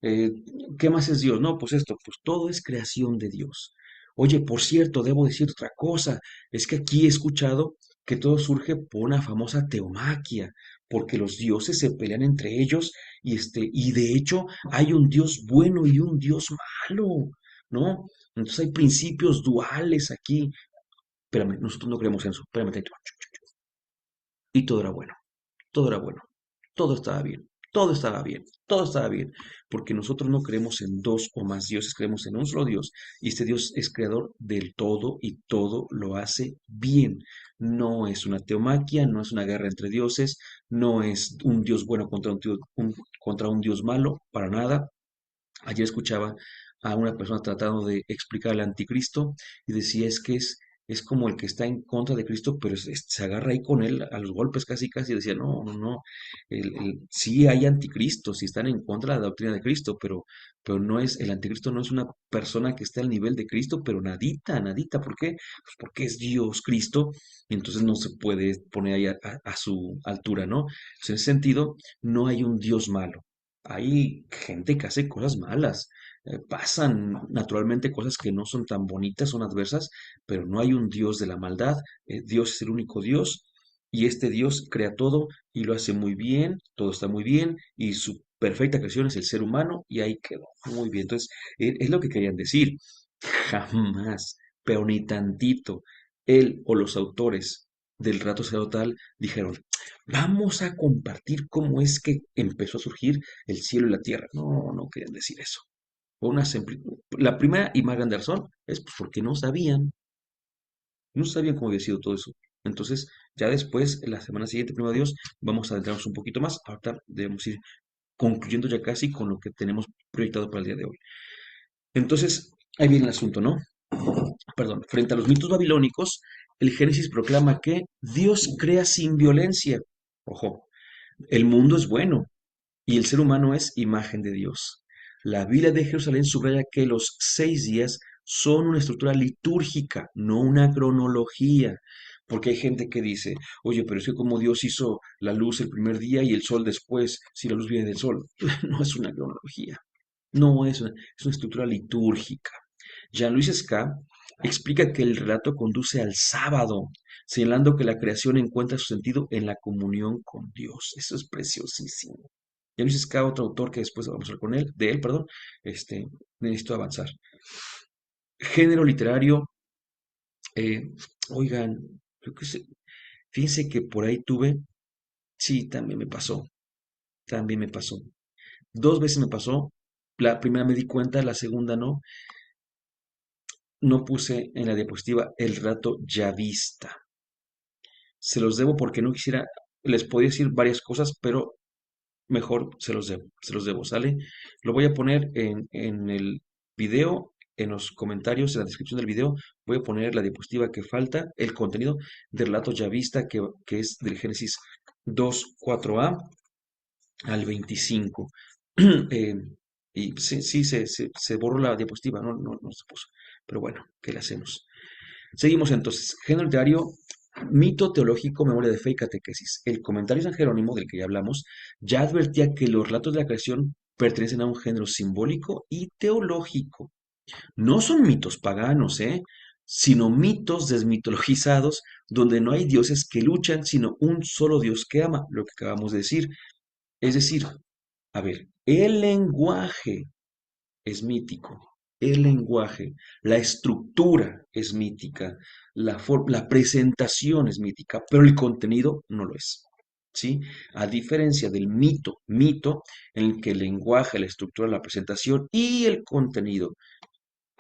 Eh, ¿Qué más es Dios? No, pues esto, pues todo es creación de Dios. Oye, por cierto, debo decir otra cosa. Es que aquí he escuchado que todo surge por una famosa teomaquia, porque los dioses se pelean entre ellos y de hecho hay un Dios bueno y un Dios malo, ¿no? Entonces hay principios duales aquí. Espérame, nosotros no creemos en eso. Espérame, tantito. Y todo era bueno. Todo era bueno, todo estaba bien, todo estaba bien, todo estaba bien, porque nosotros no creemos en dos o más dioses, creemos en un solo Dios, y este Dios es creador del todo y todo lo hace bien. No es una teomaquia, no es una guerra entre dioses, no es un Dios bueno contra un Dios malo, para nada. Ayer escuchaba a una persona tratando de explicar al anticristo y decía es como el que está en contra de Cristo, pero se agarra ahí con él a los golpes casi casi y decía, no, no, no, sí hay anticristos, sí están en contra de la doctrina de Cristo, pero no es, el anticristo no es una persona que esté al nivel de Cristo, pero nadita, nadita, ¿por qué? Pues porque es Dios Cristo, y entonces no se puede poner ahí a su altura, ¿no? Pues en ese sentido, no hay un Dios malo. Hay gente que hace cosas malas, pasan naturalmente cosas que no son tan bonitas, son adversas, pero no hay un Dios de la maldad. Dios es el único Dios y este Dios crea todo y lo hace muy bien, todo está muy bien y su perfecta creación es el ser humano y ahí quedó muy bien. Entonces, es lo que querían decir. Jamás, pero ni tantito, él o los autores del Rato Sacerdotal dijeron, vamos a compartir cómo es que empezó a surgir el cielo y la tierra. No, no querían decir eso. La primera y más grande razón es pues, porque no sabían cómo había sido todo eso. Entonces, ya después, la semana siguiente, primero Dios, vamos a adentrarnos un poquito más. Ahorita debemos ir concluyendo ya casi con lo que tenemos proyectado para el día de hoy. Entonces, ahí viene el asunto, ¿no? Perdón, frente a los mitos babilónicos, el Génesis proclama que Dios crea sin violencia. Ojo, el mundo es bueno, y el ser humano es imagen de Dios. La Biblia de Jerusalén subraya que los 6 días son una estructura litúrgica, no una cronología. Porque hay gente que dice, oye, pero es que como Dios hizo la luz el primer día y el sol después, si la luz viene del sol, no es una cronología, no es una estructura litúrgica. Jean-Louis Ska explica que el relato conduce al sábado, señalando que la creación encuentra su sentido en la comunión con Dios. Eso es preciosísimo. Jean-Louis Ska, otro autor que después vamos a hablar de él, perdón, este, necesito avanzar. Género literario, eh, oigan, creo que fíjense que por ahí tuve, sí, también me pasó. 2 veces me pasó, la primera me di cuenta, la segunda no. No puse en la diapositiva el relato ya vista. Se los debo porque no quisiera, les podía decir varias cosas, pero mejor se los debo, ¿sale? Lo voy a poner en el video, en los comentarios, en la descripción del video, voy a poner la diapositiva que falta, el contenido del relato ya vista, que es del Génesis 2:4a al 25. Eh, y sí, sí, se borró la diapositiva, no se puso. Pero bueno, ¿qué le hacemos? Seguimos entonces. Género literario, mito teológico, memoria de fe y catequesis. El comentario de San Jerónimo, del que ya hablamos, ya advertía que los relatos de la creación pertenecen a un género simbólico y teológico. No son mitos paganos, ¿eh? sino mitos desmitologizados donde no hay dioses que luchan, sino un solo Dios que ama, lo que acabamos de decir. Es decir, a ver, el lenguaje es mítico, el lenguaje, la estructura es mítica, la presentación es mítica, pero el contenido no lo es. ¿Sí? A diferencia del mito en el que el lenguaje, la estructura, la presentación y el contenido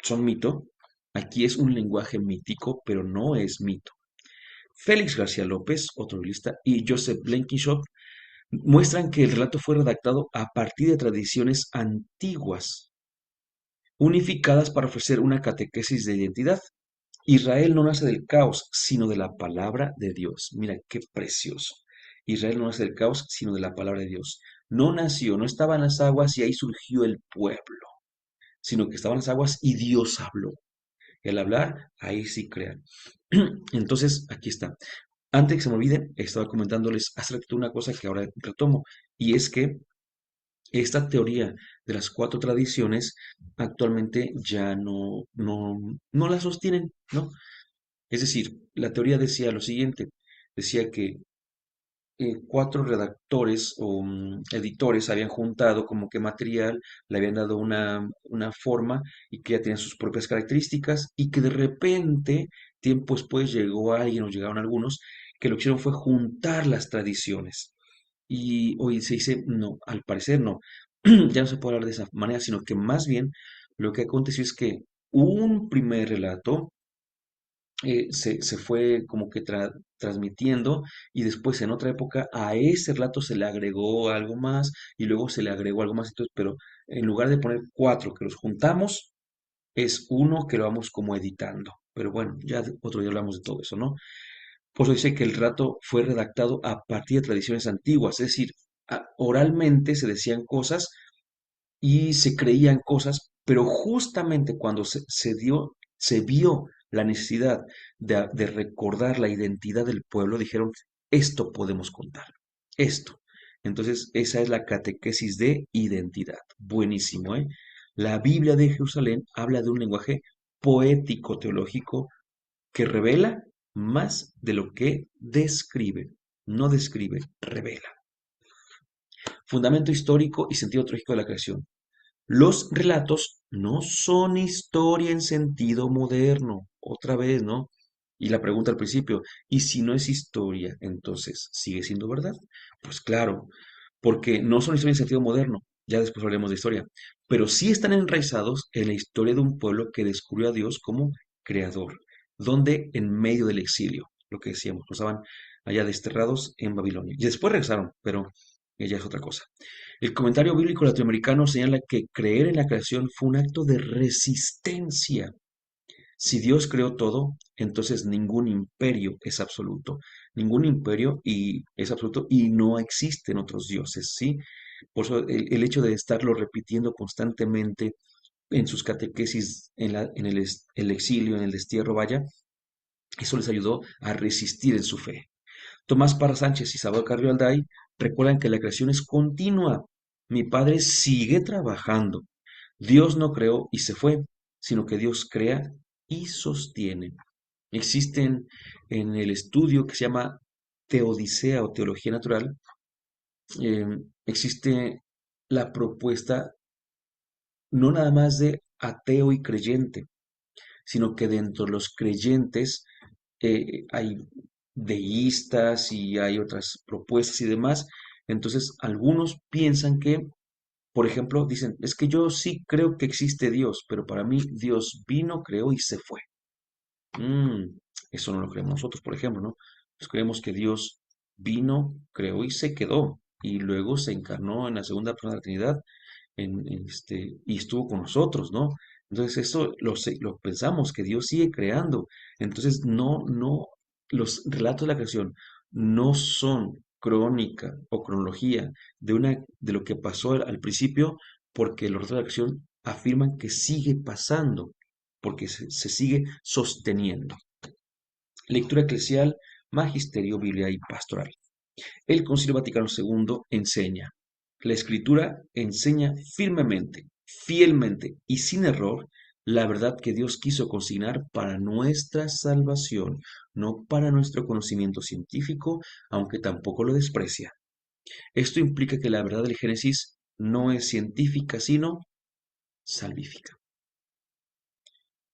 son mito, aquí es un lenguaje mítico, pero no es mito. Félix García López, otro novelista, y Joseph Blenkinsopp muestran que el relato fue redactado a partir de tradiciones antiguas, unificadas para ofrecer una catequesis de identidad. Israel no nace del caos, sino de la palabra de Dios. Mira qué precioso. Israel no nace del caos, sino de la palabra de Dios. No nació, no estaba en las aguas y ahí surgió el pueblo, sino que estaban las aguas y Dios habló. El hablar, ahí sí crean. Entonces, aquí está. Antes que se me olvide, estaba comentándoles hace ratito una cosa que ahora retomo, y es que esta teoría de las cuatro tradiciones actualmente ya no la sostienen, ¿no? Es decir, la teoría decía lo siguiente, decía que cuatro redactores o editores habían juntado como que material, le habían dado una forma y que ya tenían sus propias características y que de repente, tiempo después llegó alguien o llegaron algunos que lo que hicieron fue juntar las tradiciones. Y hoy se dice, no, al parecer no, ya no se puede hablar de esa manera, sino que más bien lo que aconteció es que un primer relato se fue como que transmitiendo y después en otra época a ese relato se le agregó algo más y luego se le agregó algo más, entonces, pero en lugar de poner cuatro que los juntamos, es uno que lo vamos como editando. Pero bueno, ya otro día hablamos de todo eso, ¿no? Por eso dice que el relato fue redactado a partir de tradiciones antiguas, es decir, oralmente se decían cosas y se creían cosas, pero justamente cuando se vio la necesidad de recordar la identidad del pueblo, dijeron, esto podemos contar, esto. Entonces, esa es la catequesis de identidad. Buenísimo, ¿eh? La Biblia de Jerusalén habla de un lenguaje poético teológico que revela más de lo que describe. No describe, revela. Fundamento histórico y sentido teológico de la creación. Los relatos no son historia en sentido moderno, otra vez, ¿no? Y la pregunta al principio, ¿y si no es historia, entonces sigue siendo verdad? Pues claro, porque no son historia en sentido moderno, ya después hablaremos de historia, pero sí están enraizados en la historia de un pueblo que descubrió a Dios como creador, donde en medio del exilio, lo que decíamos, los estaban allá desterrados en Babilonia. Y después regresaron, pero ella es otra cosa. El comentario bíblico latinoamericano señala que creer en la creación fue un acto de resistencia. Si Dios creó todo, entonces ningún imperio es absoluto. Ningún imperio y es absoluto y no existen otros dioses, ¿sí? Por eso el hecho de estarlo repitiendo constantemente en sus catequesis, el exilio, en el destierro, vaya, eso les ayudó a resistir en su fe. Tomás Parra Sánchez y Salvador Carrillo Alday recuerdan que la creación es continua. Mi padre sigue trabajando. Dios no creó y se fue, sino que Dios crea y sostiene. Existen en el estudio que se llama Teodicea o Teología Natural, eh, existe la propuesta no nada más de ateo y creyente, sino que dentro de los creyentes hay deístas y hay otras propuestas y demás. Entonces, algunos piensan que, por ejemplo, dicen, es que yo sí creo que existe Dios, pero para mí Dios vino, creó y se fue. Mm, eso no lo creemos nosotros, por ejemplo, ¿no? Pues creemos que Dios vino, creó y se quedó, y luego se encarnó en la segunda persona de la Trinidad y estuvo con nosotros, ¿no? Entonces eso lo pensamos, que Dios sigue creando. Entonces los relatos de la creación no son crónica o cronología de lo que pasó al principio, porque los relatos de la creación afirman que sigue pasando, porque se sigue sosteniendo. Lectura eclesial, magisterio, Biblia y pastoral. El Concilio Vaticano II enseña, la Escritura enseña firmemente, fielmente y sin error la verdad que Dios quiso consignar para nuestra salvación, no para nuestro conocimiento científico, aunque tampoco lo desprecia. Esto implica que la verdad del Génesis no es científica, sino salvífica.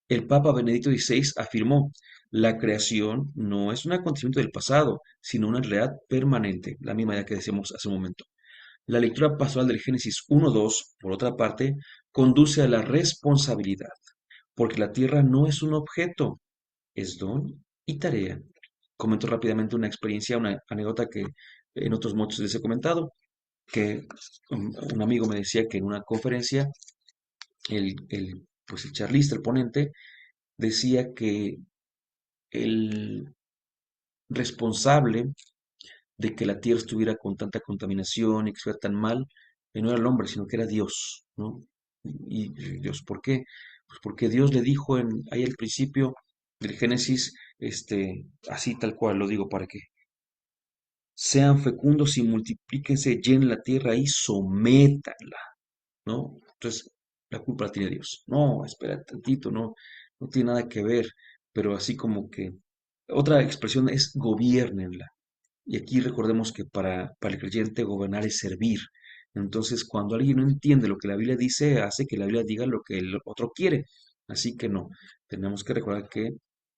El Papa Benedicto XVI afirmó, la creación no es un acontecimiento del pasado, sino una realidad permanente, la misma idea que decíamos hace un momento. La lectura pastoral del Génesis 1:2, por otra parte, conduce a la responsabilidad, porque la tierra no es un objeto, es don y tarea. Comento rápidamente una experiencia, una anécdota que en otros momentos les he comentado, que un amigo me decía que en una conferencia pues el charlista, el ponente, decía que el responsable de que la tierra estuviera con tanta contaminación y que estuviera tan mal, no era el hombre, sino que era Dios, ¿no? Y Dios, ¿por qué? Pues porque Dios le dijo ahí al principio del Génesis, así tal cual lo digo, para que sean fecundos y multiplíquense, llenen la tierra y sométanla, ¿no? Entonces, la culpa la tiene Dios. No, espera tantito, no, no tiene nada que ver, pero así como que otra expresión es gobiernenla. Y aquí recordemos que para el creyente gobernar es servir. Entonces, cuando alguien no entiende lo que la Biblia dice, hace que la Biblia diga lo que el otro quiere. Así que no, tenemos que recordar que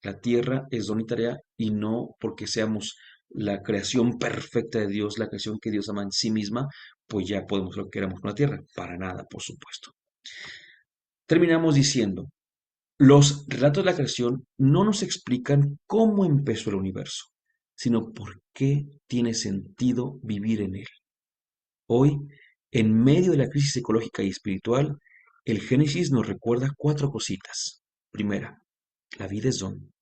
la tierra es don y tarea y no porque seamos la creación perfecta de Dios, la creación que Dios ama en sí misma, pues ya podemos lo que queramos con la tierra. Para nada, por supuesto. Terminamos diciendo, los relatos de la creación no nos explican cómo empezó el universo, sino por qué tiene sentido vivir en él. Hoy, en medio de la crisis ecológica y espiritual, el Génesis nos recuerda cuatro cositas. Primera, la vida es don.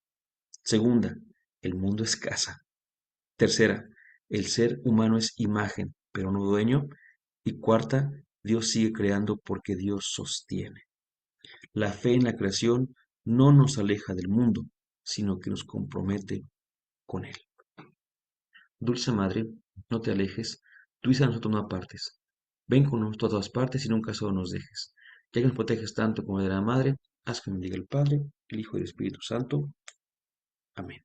Segunda, el mundo es casa. Tercera, el ser humano es imagen, pero no dueño. Y cuarta, Dios sigue creando porque Dios sostiene. La fe en la creación no nos aleja del mundo, sino que nos compromete con él. Dulce Madre, no te alejes, tú y a nosotros no apartes. Ven con nosotros a todas partes y nunca solo nos dejes. Ya que nos proteges tanto como de la Madre, haz que me diga el Padre, el Hijo y el Espíritu Santo. Amén.